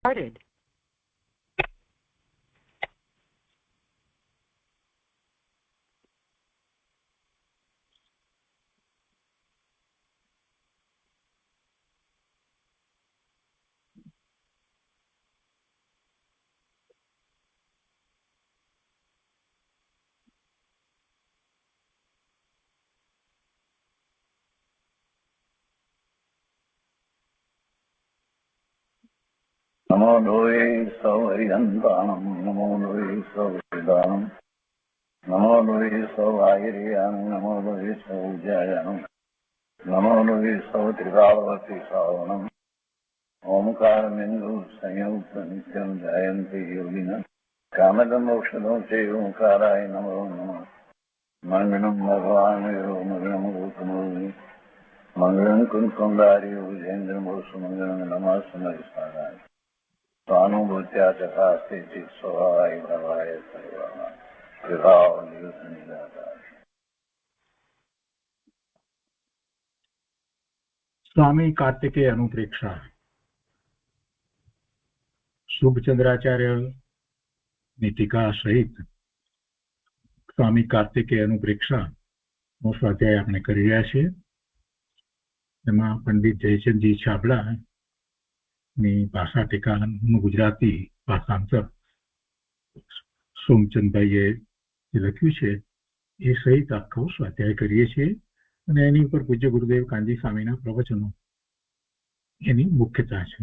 started. नमो लोये सौहरिहन्तानं नमो लोये सौहृदानं नमो लोये सौभागिर्यानं नमो लोये सौज्यायानं नमो लोये सौत्रिकावती सावनं ओंकारमिन्दु संयुक्त नित्यं जयन्ति योगिनः कामदमोक्षदं चैव ओंकाराय नमो नमः मङ्गलं भगवान् मङ्गलं गौतमोऽग्नि मङ्गलं कुन्कुण्डारि विजेन्द्रमोसुमङ्गलं नमः समरिसाराय स्वानुभूत्या चकास्ते चित् स्वभावाय भवाय सर्वाः विभाव नियुक्त निराकार। स्वामी कार्तिकेय अनुप्रेक्षा શુભચંદ્રાચાર્ય ની ટીકા સહિત સ્વામી કાર્તિકેય અનુપ્રેક્ષા નો સ્વાધ્યાય આપણે કરી રહ્યા છીએ. એમાં પંડિત જયચંદજી છાબડા ની ભાષા ટીકાનું ગુજરાતી ભાષાંતર સોમચંદભાઈએ જે લખ્યું છે એ સહિત આખો સ્વાધ્યાય કરીએ છીએ અને એની ઉપર પૂજ્ય ગુરુદેવ કાનજી સ્વામીના પ્રવચનો એની મુખ્યતા છે.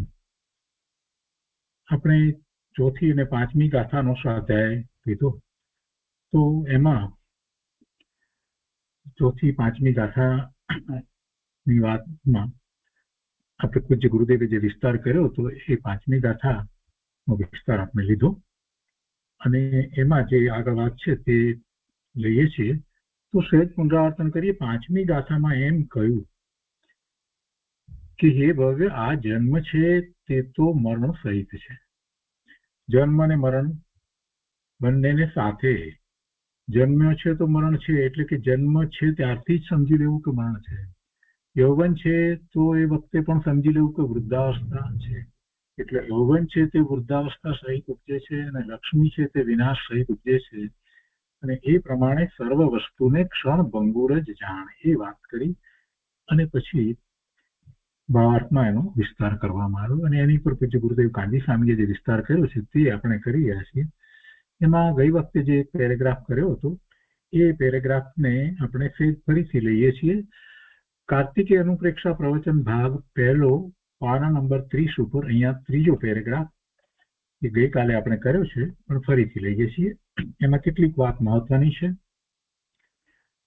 આપણે ચોથી અને પાંચમી ગાથાનો સ્વાધ્યાય લીધો તો એમાં ચોથી પાંચમી ગાથાની વાતમાં આપણે પૂજ્ય ગુરુદેવે જે વિસ્તાર કર્યો તો એ પાંચમી ગાથાનો વિસ્તાર આપણે લીધો અને એમાં જે આગળ વાત છે તે લઈએ છીએ. તો સહેજ પુનરાવર્તન કરીએ. પાંચમી ગાથામાં એમ કહ્યું કે હે ભવ્ય, આ જન્મ છે તે તો મરણ સહિત છે. જન્મ અને મરણ બંનેને સાથે. જન્મ્યો છે તો મરણ છે, એટલે કે જન્મ છે ત્યારથી જ સમજી લેવું કે મરણ છે. યૌવન છે તો એ વખતે પણ સમજી લેવું કે વૃદ્ધાવસ્થા છે. એટલે યૌવન છે તે વૃદ્ધાવસ્થા સહિત ઉપજે છે અને લક્ષ્મી છે તે વિનાશ સહિત ઉપજે છે. અને એ પ્રમાણે સર્વ વસ્તુને ક્ષણ ભંગુર જ જાણ, એ વાત કરી અને પછી ભાવાર્થમાં એનો વિસ્તાર કરવામાં આવ્યો અને એની પર પૂજ્ય ગુરુદેવ કાનજી સ્વામીએ જે વિસ્તાર કર્યો છે તે આપણે કરી રહ્યા છીએ. એમાં ગઈ વખતે જે એક પેરેગ્રાફ કર્યો હતો એ પેરેગ્રાફને આપણે ફરીથી લઈએ છીએ. કાર્તિકેય અનુપ્રેક્ષા પ્રવચન ભાગ પહેલો, પાના નંબર 30 ઉપર અહીંયા ત્રીજો પેરેગ્રાફ એ ગઈકાલે આપણે કર્યો છે પણ ફરીથી લઈએ છીએ. એમાં કેટલીક વાત મહત્વની છે.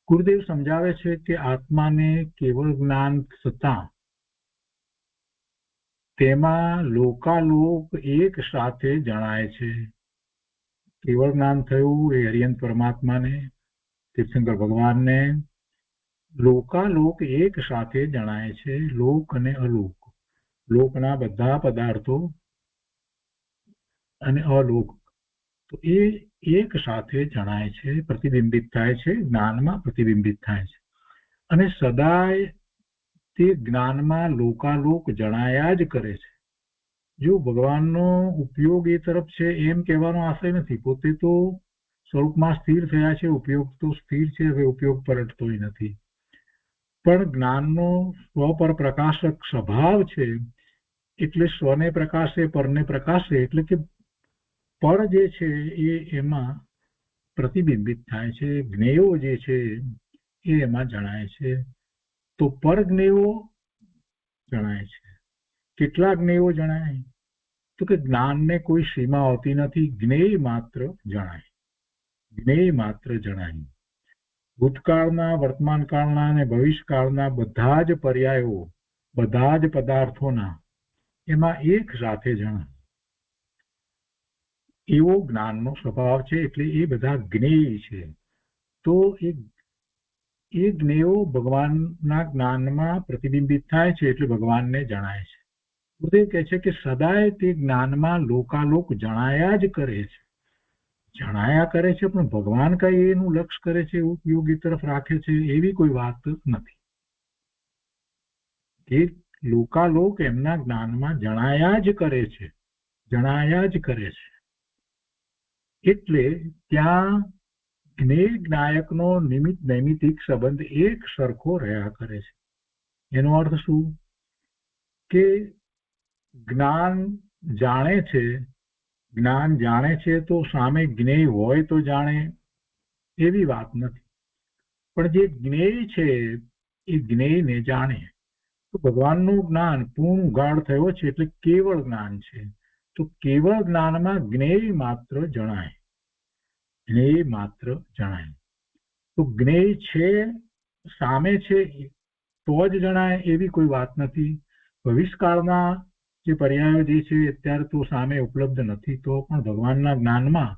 ગુરુદેવ સમજાવે છે કે આત્માને કેવળ જ્ઞાન થતાં તેમાં લોકાલોક એક સાથે જણાય છે. કેવળ જ્ઞાન થયું એ હરિયંત પરમાત્માને, તીર્થંકર ભગવાનને લોકાલોક એક સાથે જણાય છે. લોક અને અલોક, લોકના બધા પદાર્થો અને અલોક તો એ એક સાથે જણાય છે, પ્રતિબિંબિત થાય છે, જ્ઞાનમાં પ્રતિબિંબિત થાય છે. અને સદાય તે જ્ઞાનમાં લોકાલોક જણાયા જ કરે છે. જો ભગવાનનો ઉપયોગ એ તરફ છે એમ કહેવાનો આશય નથી. પોતે તો સ્વરૂપમાં સ્થિર થયા છે, ઉપયોગ તો સ્થિર છે, હવે ઉપયોગ પલટતોય નથી. પણ જ્ઞાનનો સ્વ પર પ્રકાશક સ્વભાવ છે એટલે સ્વને પ્રકાશે, પરને પ્રકાશે, એટલે કે પર જે છે એ એમાં પ્રતિબિંબિત થાય છે. જ્ઞેયો જે છે એ એમાં જણાય છે. તો પર જ્ઞેયો જણાય છે. કેટલા જ્ઞેયો જણાય? તો કે જ્ઞાનને કોઈ સીમા હોતી નથી. જ્ઞેય માત્ર જણાય, જ્ઞેય માત્ર જણાય. ભૂતકાળના, વર્તમાન કાળના અને ભવિષ્યકાળના બધા જ પર્યાયો, બધા જ પદાર્થોના એમાં એક સાથે જણાય એવો જ્ઞાનનો સ્વભાવ છે. એટલે એ બધા જ્ઞેય છે. તો એ જ્ઞેયો ભગવાનના જ્ઞાનમાં પ્રતિબિંબિત થાય છે એટલે ભગવાનને જણાય છે. ગુરુદેવ કહે છે કે સદાય તે જ્ઞાનમાં લોકાલોક જણાયા જ કરે છે. જણાયા કરે છે પણ ભગવાન કઈ એનું લક્ષ્ય કરે છે, ઉપયોગી તરફ રાખે છે એવી કોઈ વાત નથી. એ લોકાલોક એમના જ્ઞાનમાં જણાયા જ કરે છે. જણાયા જ કરે છે. એટલે ત્યાં જ્ઞેય જ્ઞાયકનો નિમિત્ત નૈમિતિક સંબંધ એક સરખો રહ્યા કરે છે. એનો અર્થ શું? કે જ્ઞાન જાણે છે, જ્ઞાન જાણે છે તો સામે જ્ઞેય હોય તો જાણે એવી વાત નથી, પણ જે જ્ઞેય છે એ જ્ઞેયને જાણે. તો ભગવાનનું જ્ઞાન પૂર્ણ ઉઘાડ થયો છે એટલે કેવળ જ્ઞાન છે. તો કેવળ જ્ઞાનમાં જ્ઞેય માત્ર જણાય, જ્ઞેય માત્ર જણાય. તો જ્ઞેય છે, સામે છે તો જ જણાય એવી કોઈ વાત નથી. ભવિષ્યકાળના જે પર્યાયો જે છે અત્યારે તો સામે ઉપલબ્ધ નથી, તો પણ ભગવાનના જ્ઞાનમાં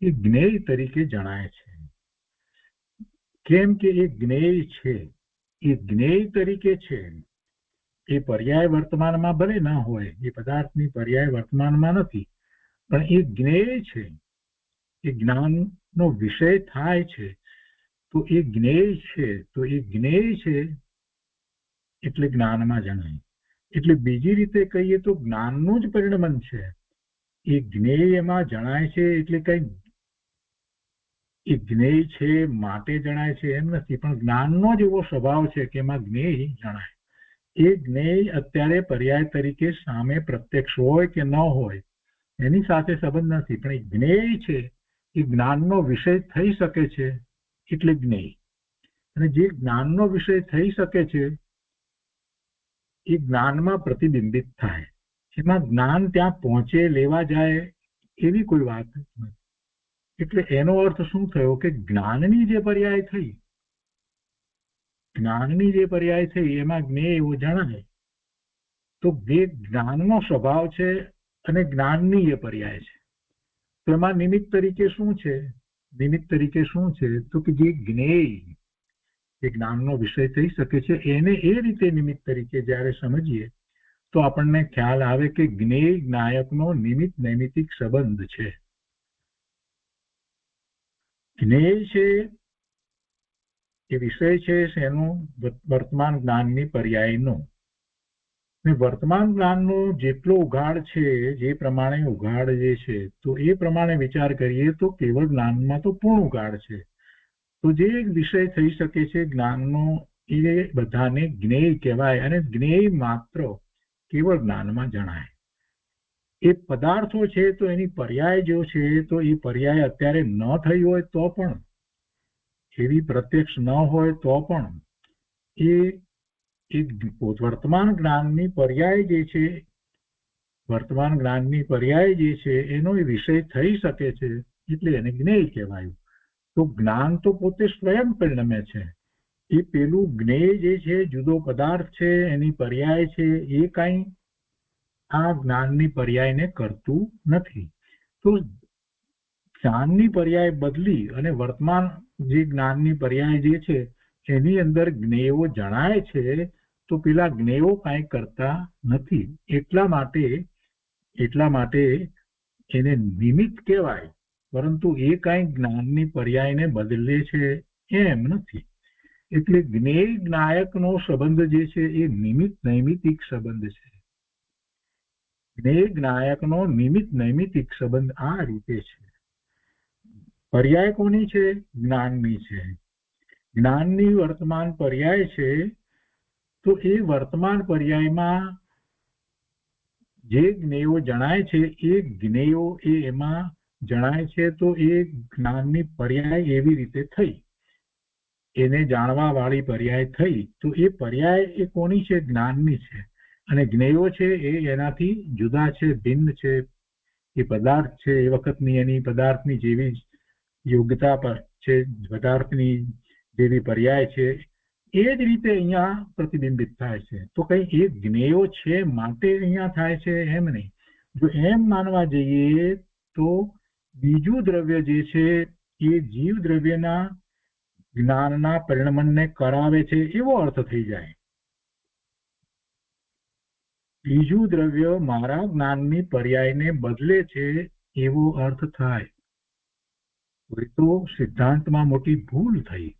એ જ્ઞેય તરીકે જણાય છે. કેમ કે એ જ્ઞેય છે, એ જ્ઞેય તરીકે છે. એ પર્યાય વર્તમાનમાં ભલે ના હોય, એ પદાર્થની પર્યાય વર્તમાનમાં નથી, પણ એ જ્ઞેય છે, એ જ્ઞાનનો વિષય થાય છે. તો એ જ્ઞેય છે, તો એ જ્ઞેય છે એટલે જ્ઞાનમાં જણાય. એટલે બીજી રીતે કહીએ તો જ્ઞાનનું જ પરિણમન છે. એ જ્ઞેય એમાં જણાય છે એટલે કઈ એ જ્ઞેય છે માટે જણાય છે એમ નથી, પણ જ્ઞાનનો જ એવો સ્વભાવ છે કે એમાં જ્ઞેય જણાય. એ જ્ઞેય અત્યારે પર્યાય તરીકે સામે પ્રત્યક્ષ હોય કે ન હોય એની સાથે સંબંધ નથી, પણ એ જ્ઞેય છે, એ જ્ઞાનનો વિષય થઈ શકે છે એટલે જ્ઞેય. અને જે જ્ઞાનનો વિષય થઈ શકે છે એ જ્ઞાનમાં પ્રતિબિંબિત થાય. એમાં જ્ઞાન ત્યાં પહોંચે, લેવા જાય એવી કોઈ વાત નથી. એટલે એનો અર્થ શું થયો કે જ્ઞાનની જે પર્યાય થઈ, જ્ઞાનની જે પર્યાય થઈ એમાં જ્ઞેય એવું જણાય. તો જે જ્ઞાનનો સ્વભાવ છે અને જ્ઞાનની એ પર્યાય છે, તો એમાં નિમિત્ત તરીકે શું છે? નિમિત્ત તરીકે શું છે? તો કે જે જ્ઞેય, જે જ્ઞાનનો વિષય થઈ શકે છે એને એ રીતે નિમિત્ત તરીકે જ્યારે સમજીએ તો આપણને ખ્યાલ આવે કે જ્ઞેય જ્ઞાયકનો નિમિત્ત નૈમિતિક સંબંધ છે. જ્ઞેય છે એ વિષય છે એનું વર્તમાન જ્ઞાનની પર્યાયનો. ને વર્તમાન જ્ઞાનનો જેટલો ઉઘાડ છે, જે પ્રમાણે ઉઘાડ જે છે, તો એ પ્રમાણે વિચાર કરીએ તો કેવળ જ્ઞાનમાં તો પૂર્ણ ઉઘાડ છે. તો જે વિષય થઈ શકે છે જ્ઞાનનો એ બધાને જ્ઞેય કહેવાય. અને જ્ઞેય માત્ર કેવળ જ્ઞાનમાં જણાય. એ પદાર્થો છે તો એની પર્યાય જો છે તો એ પર્યાય અત્યારે ન થઈ હોય તો પણ, એવી પ્રત્યક્ષ ન હોય તો પણ એ વર્તમાન જ્ઞાનની પર્યાય જે છે, વર્તમાન જ્ઞાનની પર્યાય જે છે એનો એ વિષય થઈ શકે છે એટલે એને જ્ઞેય કહેવાયું. તો જ્ઞાન તો પોતે સ્વયં પરિણમે છે. એ પેલું જ્ઞેય જે છે જુદો પદાર્થ છે, એની પર્યાય છે, એ કાંઈ આ જ્ઞાનની પર્યાયને કરતું નથી. તો જ્ઞાનની પર્યાય બદલી અને વર્તમાન જે જ્ઞાનની પર્યાય જે છે એની અંદર જ્ઞેયો જણાય છે, તો પેલા જ્ઞેયો કાંઈ કરતા નથી. એટલા માટે એને નિમિત્ત કહેવાય, પરંતુ એ કાંઈ જ્ઞાનની પર્યાયને બદલે છે એમ નથી. એટલે જ્ઞેય જ્ઞાયકનો સંબંધ જે છે એ નિમિત્ત નૈમિતિક સંબંધ છે. જ્ઞેય જ્ઞાયકનો નિમિત્ત નૈમિતિક સંબંધ આ રીતે છે. પર્યાય કોની છે? જ્ઞાનની છે. જ્ઞાનની વર્તમાન પર્યાય છે, તો એ વર્તમાન પર્યાયમાં જે જ્ઞેયો જણાય છે એ જ્ઞેયો એ એમાં જણાય છે. તો એ જ્ઞાનની પર્યાય એવી રીતે થઈ, એને જાણવા વાળી પર્યાય થઈ. તો એ પર્યાય એ કોની છે? જ્ઞાનની છે. અને જ્ઞેયો છે એ એનાથી જુદા છે, ભિન્ન છે. એ પદાર્થ છે એ વખતની એની પદાર્થની જેવી યોગ્યતા પર છે, પદાર્થની જેવી પર્યાય છે એ જ રીતે અહીંયા પ્રતિબિંબિત થાય છે. તો કઈ એ જ્ઞેયો છે માટે અહીંયા થાય છે એમ નહીં. જો એમ માનવા જઈએ તો બીજું દ્રવ્ય જે છે એ જીવ દ્રવ્યના જ્ઞાનના પરિણમનને કરાવે છે એવો અર્થ થઈ જાય. બીજું દ્રવ્ય મારા જ્ઞાનની પર્યાયને બદલે છે એવો અર્થ થાય તો સિદ્ધાંતમાં મોટી ભૂલ થઈ.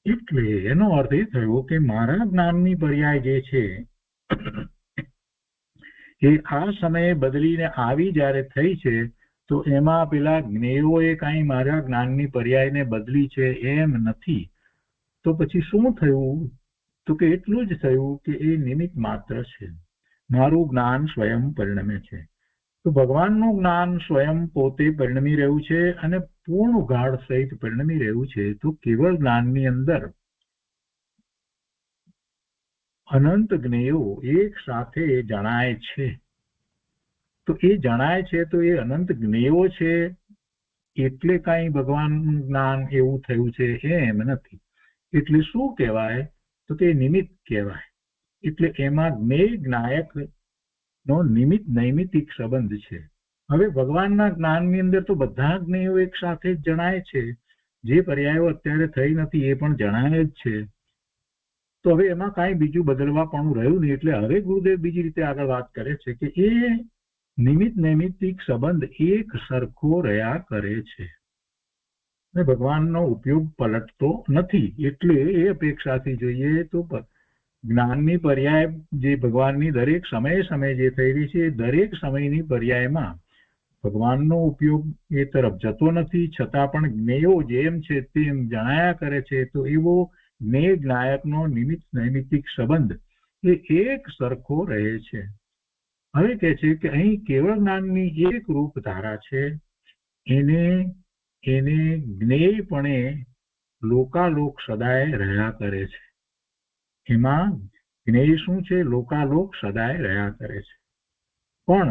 એટલે એનો અર્થ એ થયો કે મારા જ્ઞાનની પર્યાય જે છે એ આ સમયે બદલીને આવી જ્યારે થઈ છે તો એમાં પેલા જ્ઞેયોએ કાંઈ મારા જ્ઞાનની પર્યાયને બદલી છે એમ નથી. તો પછી શું થયું? તો કે એટલું જ થયું કે એ નિમિત્ત માત્ર છે. મારું જ્ઞાન સ્વયં પરિણમે છે. તો ભગવાનનું જ્ઞાન સ્વયં પોતે પરિણમી રહ્યું છે અને પૂર્ણ ઉઘાડ સહિત પરિણમી રહ્યું છે. તો કેવળ જ્ઞાનની અંદર અનંત જ્ઞેયો એક સાથે જણાય છે. તો એ જણાય છે તો એ અનંત જ્ઞેયો છે એટલે કાંઈ ભગવાનનું જ્ઞાન એવું થયું છે એમ નથી. એટલે શું કહેવાય? તો કે નિમિત્ત કહેવાય. એટલે એમાં જ્ઞેય જ્ઞાયક નો નિમિત્ત નૈમિત્તિક સંબંધ છે. હવે ભગવાનના જ્ઞાનની અંદર તો બધા જ્ઞેયો એક સાથે જ જણાય છે. જે પર્યાયો અત્યારે થઈ નથી એ પણ જણાય જ છે. તો હવે એમાં કાંઈ બીજું બદલવા પણ રહ્યું નહીં. એટલે હવે ગુરુદેવ બીજી રીતે આગળ વાત કરે છે કે એ નિમિત્ત નૈમિત્તિક સંબંધ એક સરખો રહ્યા કરે છે. ભગવાનનો ઉપયોગ પલટતો નથી. એટલે એ અપેક્ષાથી જોઈએ તો જ્ઞાનની પર્યાય જે ભગવાનની દરેક સમયે સમયે જે થઈ રહી છે એ દરેક સમયની પર્યાયમાં ભગવાનનો ઉપયોગ એ તરફ જતો નથી. છતાં પણ જ્ઞેયો જેમ છે તેમ જણાયા કરે છે. તો એવો જ્ઞેય જ્ઞાયકનો નિમિત્ત નૈમિત્તિક સંબંધ એ એક સરખો રહે છે. હવે કહે છે કે અહીં કેવળ જ્ઞાનની એક રૂપ ધારા છે. એને જ્ઞેયપણે લોકાલોક સદાય રહ્યા કરે છે. એમાં જ્ઞેય શું છે? લોકાલોક સદાય રહ્યા કરે છે. પણ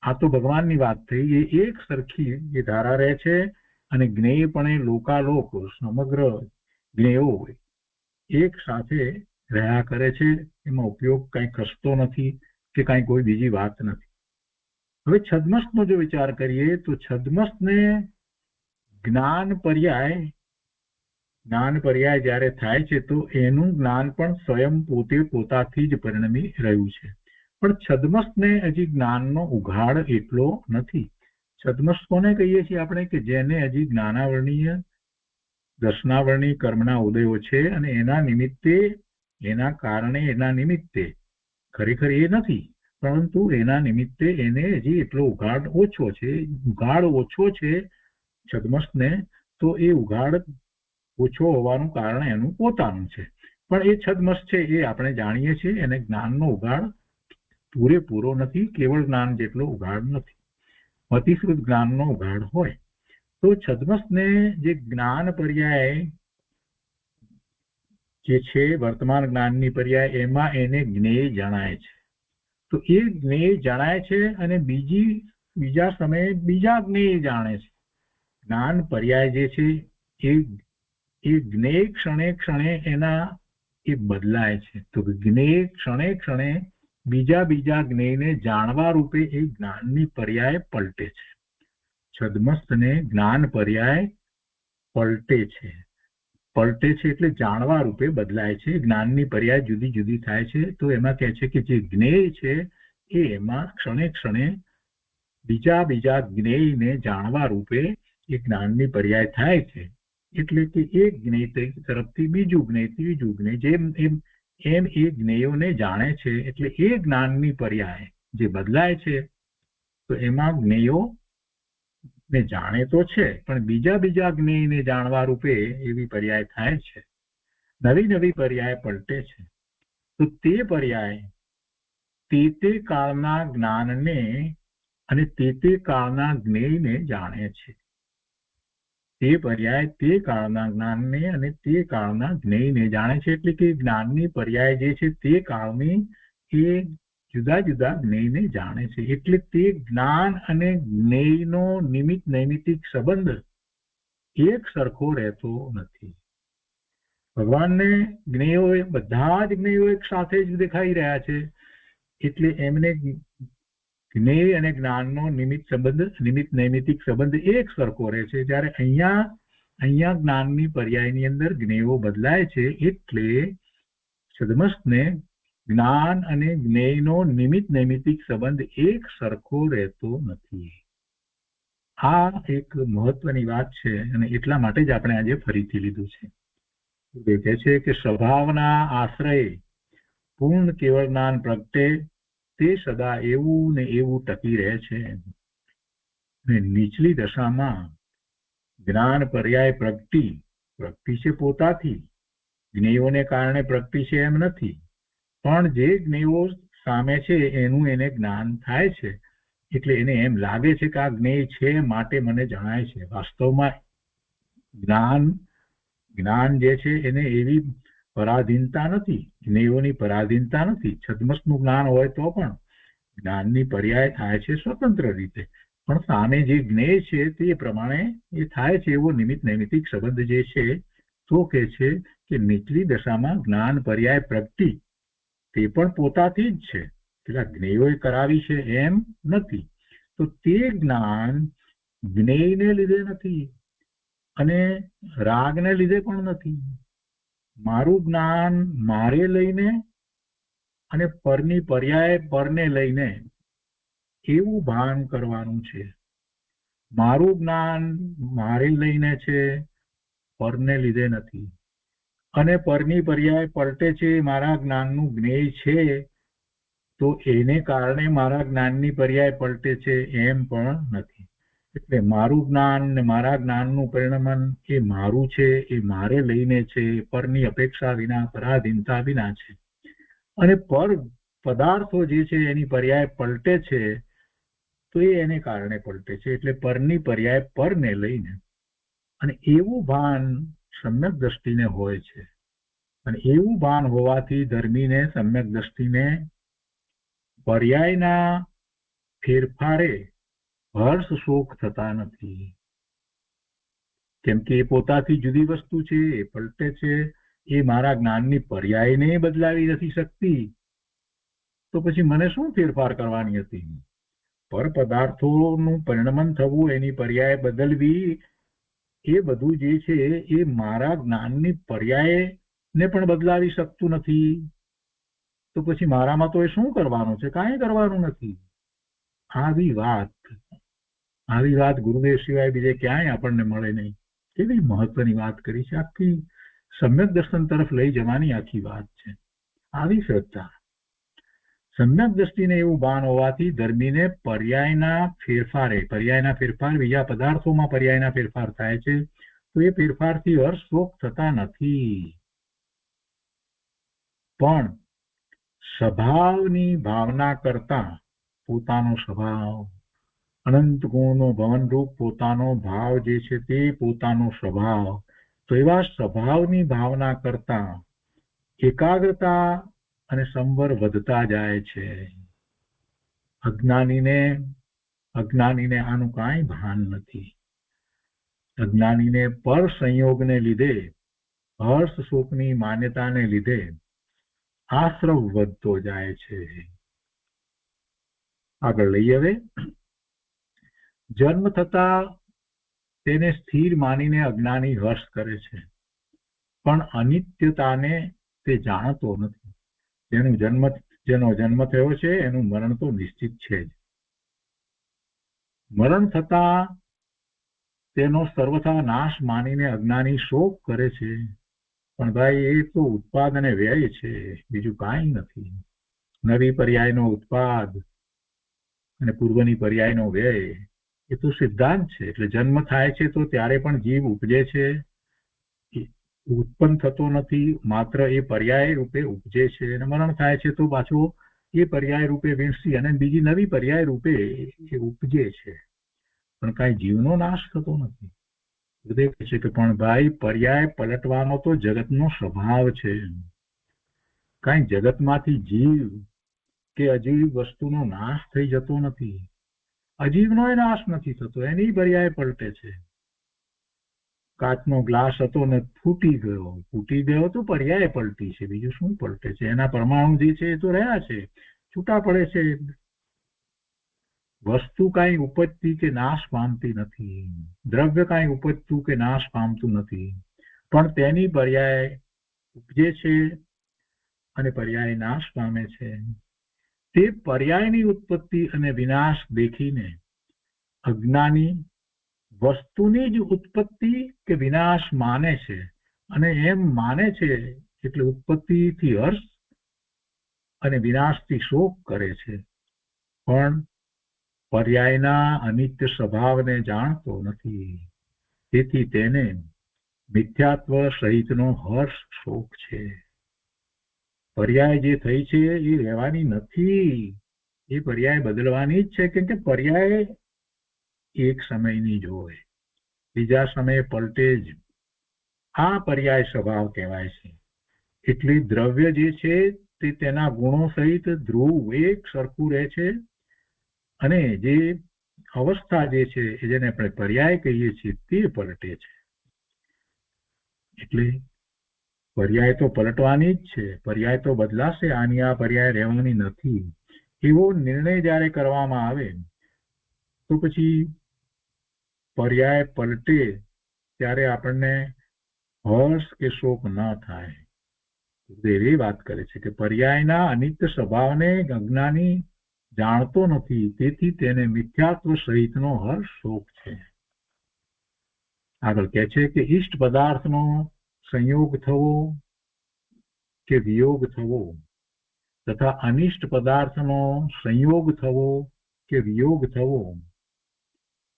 આ તો ભગવાનની વાત થઈ. એ એક સરખી એ ધારા રહે છે અને જ્ઞેયપણે લોકાલોક સમગ્ર જ્ઞેયો એક સાથે રહ્યા કરે છે. એમાં ઉપયોગ કઈ ખસતો નથી કે કઈ કોઈ બીજી વાત નથી. હવે છદ્મસ્તનો જો વિચાર કરીએ તો છદ્મસ્તને જ્ઞાન પર્યાય જ્યારે થાય છે તો એનું જ્ઞાન પણ સ્વયં પોતે પોતાથી જ પરિણમી રહ્યું છે. પણ છદ્મસ્તને હજી જ્ઞાનનો ઉઘાડ એટલો નથી. છદ્મસ્ત કોને કહીએ છીએ આપણે? કે જેને હજી જ્ઞાનાવરણીય દર્શનાવરણી કર્મના ઉદયો છે અને એના નિમિત્તે એના કારણે એના નિમિત્તે ખરેખર એ નથી પરંતુ એના નિમિત્તે એને હજી એટલો ઉઘાડ ઓછો છે. ઉઘાડ ઓછો છે છદ્મસ્તને. તો એ ઉઘાડ ઓછો હોવાનું કારણ એનું પોતાનું છે. પણ એ છદ્મસ્ત છે એ આપણે જાણીએ છીએ. એને જ્ઞાનનો ઉઘાડ પૂરેપૂરો નથી. કેવળ જ્ઞાન જેટલો ઉઘાડ નથી. અતિશ્રુત જ્ઞાનનો ઉઘાડ હોય તો છદ્મસ્તને જે જ્ઞાન પર્યાય જે છે વર્તમાન જ્ઞાનની પર્યાય એમાં એને જ્ઞેય જણાય છે. તો એ જ્ઞેય જણાય છે અને બીજા સમયે બીજા જ્ઞેય જાણે છે. જ્ઞાન પર્યાય જે છે એ જ્ઞેય ક્ષણે ક્ષણે એના એ બદલાય છે. તો જ્ઞેય ક્ષણે ક્ષણે બીજા જ્ઞેયને જાણવા રૂપે એ જ્ઞાનની પર્યાય પલટે છે. છદ્મસ્તને જ્ઞાન પર્યાય પલટે છે એટલે જાણવા રૂપે બદલાય છે. જ્ઞાનની પર્યાય જુદી જુદી થાય છે. તો એમાં કહે છે કે જે જ્ઞેય છે એ એમાં ક્ષણે ક્ષણે બીજા જ્ઞેયને જાણવા રૂપે એ જ્ઞાનની પર્યાય થાય છે. એટલે કે એક જ્ઞેય તરફથી બીજું જ્ઞેય ત્રીજું જ્ઞેય જેમ એ જ્ઞેયોને જાણે છે. એટલે એ જ્ઞાનની પર્યાય જે બદલાય છે તો એમાં જ્ઞેયો ને જાણે તો છે પણ બીજા જ્ઞેયને જાણવા રૂપે એવી પર્યાય થાય છે. નવી પર્યાય પલટે છે. તો તે પર્યાય તે કાળના જ્ઞાનને અને તે કાળના જ્ઞેયને જાણે છે. તે પર્યાય તે કાળના જ્ઞાનને અને તે કાળના જ્ઞેયને જાણે છે. એટલે કે જ્ઞાનની પર્યાય જે છે તે કાળની એ જુદા જ્ઞેયને જાણે છે. એટલે તે જ્ઞાન અને જ્ઞેયનો નિમિત્ત નૈમિત્તિક સંબંધ એક સરખો રહેતો નથી. ભગવાનને જ્ઞેયો બધા જ જ્ઞેયો એક સાથે જ દેખાઈ રહ્યા છે. એટલે એમને જ્ઞેય અને જ્ઞાનનો નિમિત્ત નૈમિત્તિક સંબંધ એક સરખો રહે છે. જ્યારે અહીંયા જ્ઞાનની પર્યાયની અંદર જ્ઞેયો બદલાય છે. એટલે છદ્મસ્તને જ્ઞાન અને જ્ઞેયનો નિમિત્ત નૈમિત્તિક સંબંધ એક સરખો રહેતો નથી. આ એક મહત્વની વાત છે અને એટલા માટે જ આપણે આજે ફરીથી લીધું છે. કહે છે કે સ્વભાવના આશ્રય પૂર્ણ કેવળ જ્ઞાન પ્રગટે તે સદા એવું ને એવું ટકી રહે છે. ને નીચલી દશામાં જ્ઞાન પર્યાય પ્રગતિ છે પોતાથી, જ્ઞેયોને કારણે પ્રગતિ છે એમ નથી, પણ જે જ્ઞેયો સામે છે એનું એને જ્ઞાન થાય છે, એટલે એને એમ લાગે છે કે આ જ્ઞેય છે માટે મને જણાય છે. વાસ્તવમાં જ્ઞાન જે છે એને એવી પરાધીનતા નથી, જ્ઞેયોની પરાધીનતા નથી. છદ્મસનું જ્ઞાન હોય તો પણ જ્ઞાનની પર્યાય થાય છે સ્વતંત્ર રીતે, પણ સામે જે જ્ઞેય છે તે પ્રમાણે એ થાય છે. એવો નિમિત્ત નૈમિતિક સંબંધ જે છે તો કે છે કે નીચલી દશામાં જ્ઞાન પર્યાય પ્રગતિ તે પણ પોતાથી જ છે, પેલા જ્ઞેયોએ કરાવી છે એમ નથી. તો તે જ્ઞાન જ્ઞેયને લીધે નથી અને રાગને લીધે પણ નથી. મારું જ્ઞાન મારે લઈને અને પરની પર્યાય પરને લઈને એવું ભાન કરવાનું છે. મારું જ્ઞાન મારે લઈને છે, પરને લીધે નથી, અને પરની પર્યાય પલટે છે મારા જ્ઞાનનું જ્ઞેય છે તો એને કારણે મારા જ્ઞાનની પર્યાય પલટે છે એમ પણ નથી. એટલે મારું જ્ઞાન ને મારા જ્ઞાનનું પરિણમન એ મારું છે, એ મારે લઈને છે, પરની અપેક્ષા વિના, પરાધીનતા વિના છે. અને પર પદાર્થો જે છે એની પર્યાય પલટે છે તો એ એને કારણે પલટે છે, એટલે પરની પર્યાય પરને લઈને. અને એવું ભાન સમ્યક દ્રષ્ટિને હોય છે, અને એવું ભાન હોવાથી ધર્મીને સમ્યક દ્રષ્ટિને પર્યાયના ફેરફારે હર્ષ શોક થતા નથી, કેમ કે એ પોતાથી જુદી વસ્તુ છે, એ પલટે છે, એ મારા જ્ઞાનની પર્યાયને બદલાવી નથી શકતી, તો પછી મને શું ફેરફાર કરવાની હતી? પર પદાર્થોનું પરિણમન થવું, એની પર્યાય બદલવી, એ બધું જે છે એ મારા જ્ઞાનની પર્યાયને પણ બદલાવી શકતું નથી. તો પછી મારામાં તો એ શું કરવાનું છે? કાંઈ કરવાનું નથી. આવી વાત ગુરુદેવ સિવાય બીજે ક્યાંય આપણને મળે નહીં. કેવી મહત્વની વાત કરી છે. આખી સમ્યક દર્શન તરફ લઈ જવાની આખી વાત છે. આવી શ્રદ્ધા, સમ્યક દ્રષ્ટિને એવું ભાન હોવાથી ધર્મીને પર્યાયના ફેરફાર બીજા પદાર્થોમાં પર્યાયના ફેરફાર થાય છે, તો એ ફેરફારથી હર્ષ શોક થતા નથી. પણ સ્વભાવની ભાવના કરતા પોતાનો સ્વભાવ, અનંત ગુણનો ભવનરૂપ પોતાનો ભાવ જે છે તે પોતાનો સ્વભાવ, તો એવા સ્વભાવની ભાવના કરતા એકાગ્રતા અને સંવર વધતા જાય છે. અજ્ઞાનીને આનું કાંઈ ભાન નથી. અજ્ઞાનીને પર સંયોગને લીધે, હર્ષ શોકની માન્યતાને લીધે આશ્રવ વધતો જાય છે. આગળ લઈએ હવે. જન્મ થતા તેને સ્થિર માનીને અજ્ઞાની હર્ષ કરે છે, પણ અનિત્યતાને તે જાણતો નથી. જેનો જન્મ થયો છે એનું મરણ તો નિશ્ચિત છે જ. મરણ થતા તેનો સર્વથા નાશ માનીને અજ્ઞાની શોક કરે છે, પણ ભાઈ એ તો ઉત્પાદ અને વ્યય છે, બીજું કાંઈ નથી. નવી પર્યાયનો ઉત્પાદ અને પૂર્વની પર્યાયનો વ્યય એ તો સિદ્ધાંત છે. એટલે જન્મ થાય છે તો ત્યારે પણ જીવ ઉપજે છે, ઉત્પન્ન થતો નથી, માત્ર એ પર્યાય રૂપે ઉપજે છે. અને મરણ થાય છે તો પાછો એ પર્યાય રૂપે વીણસી અને બીજી નવી પર્યાય રૂપે એ ઉપજે છે, પણ કાંઈ જીવનો નાશ થતો નથી. ગુરુદેવ કહે છે કે પણ ભાઈ પર્યાય પલટવાનો તો જગતનો સ્વભાવ છે. કાંઈ જગતમાંથી જીવ કે અજીવ વસ્તુનો નાશ થઈ જતો નથી. અજીવનો નાશ નથી થતો, એની પર્યાય પલટે છે. કાચનો ગ્લાસ હતો ને ફૂટી ગયો તો પર્યાય પલટી છે, બીજું શું પલટે છે? એના પરમાણુ જે છે એ તો રહ્યા છે, છૂટા પડે છે. વસ્તુ કાંઈ ઉપજતી કે નાશ પામતી નથી, દ્રવ્ય કાંઈ ઉપજતું કે નાશ પામતું નથી, પણ તેની પર્યાય ઉપજે છે અને પર્યાય નાશ પામે છે. તે પર્યાયની ઉત્પત્તિ અને વિનાશ દેખીને અજ્ઞાની વસ્તુની જ ઉત્પત્તિ કે વિનાશ માને છે, અને એમ માને છે એટલે ઉત્પત્તિથી હર્ષ અને વિનાશથી શોક કરે છે, પણ પર્યાયના અનિત્ય સ્વભાવને જાણતો નથી. તેથી તેને મિથ્યાત્વ સહિતનો હર્ષ શોક છે. પર્યાય જે થઈ છે એ રહેવાની નથી, એ પર્યાય બદલવાની જ છે. કેમ કે પર્યાય એક સમયની જ હોય, બીજા સમયે પલટે જ. આ પર્યાય સ્વભાવ કહેવાય છે. એટલે દ્રવ્ય જે છે તે તેના ગુણો સહિત ધ્રુવ એક સરખું રહે છે, અને જે અવસ્થા જે છે જેને આપણે પર્યાય કહીએ છીએ તે પલટે છે. એટલે પર્યાય તો પલટવાની જ છે, પર્યાય તો બદલાશે, આની આ પર્યાય રહેવાની નથી. એવો નિર્ણય જ્યારે કરવામાં આવે તો પછી પર્યાય પલટે ત્યારે આપણને હર્ષ કે શોક ન થાય. એવી વાત કરે છે કે પર્યાયના અનિત્ય સ્વભાવને અજ્ઞાની જાણતો નથી, તેથી તેને મિથ્યાત્વ સહિતનો હર્ષ શોક છે. આગળ કહે છે કે ઈષ્ટ પદાર્થનો સંયોગ થવો કે વિયોગ થવો તથા અનિષ્ટ પદાર્થનો સંયોગ થવો કે વિયોગ થવો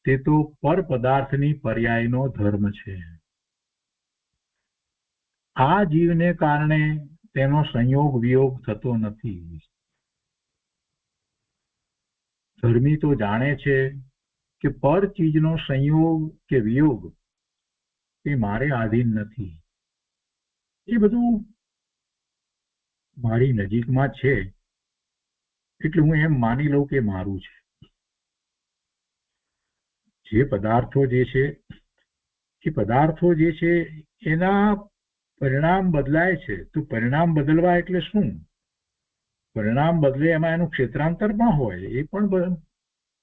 તે તો પર પદાર્થની પર્યાયનો ધર્મ છે. આ જીવને કારણે તેનો સંયોગ વિયોગ થતો નથી. ધર્મી તો જાણે છે કે પર ચીજનો સંયોગ કે વિયોગ એ મારે આધીન નથી. એ બધું મારી નજીકમાં છે એટલે હું એમ માની લઉં કે મારું છે. જે પદાર્થો જે છે એ પદાર્થો જે છે એના પરિણામ બદલાય છે. તો પરિણામ બદલવા એટલે શું? પરિણામ બદલે એમાં એનું ક્ષેત્રાંતર પણ હોય, એ પણ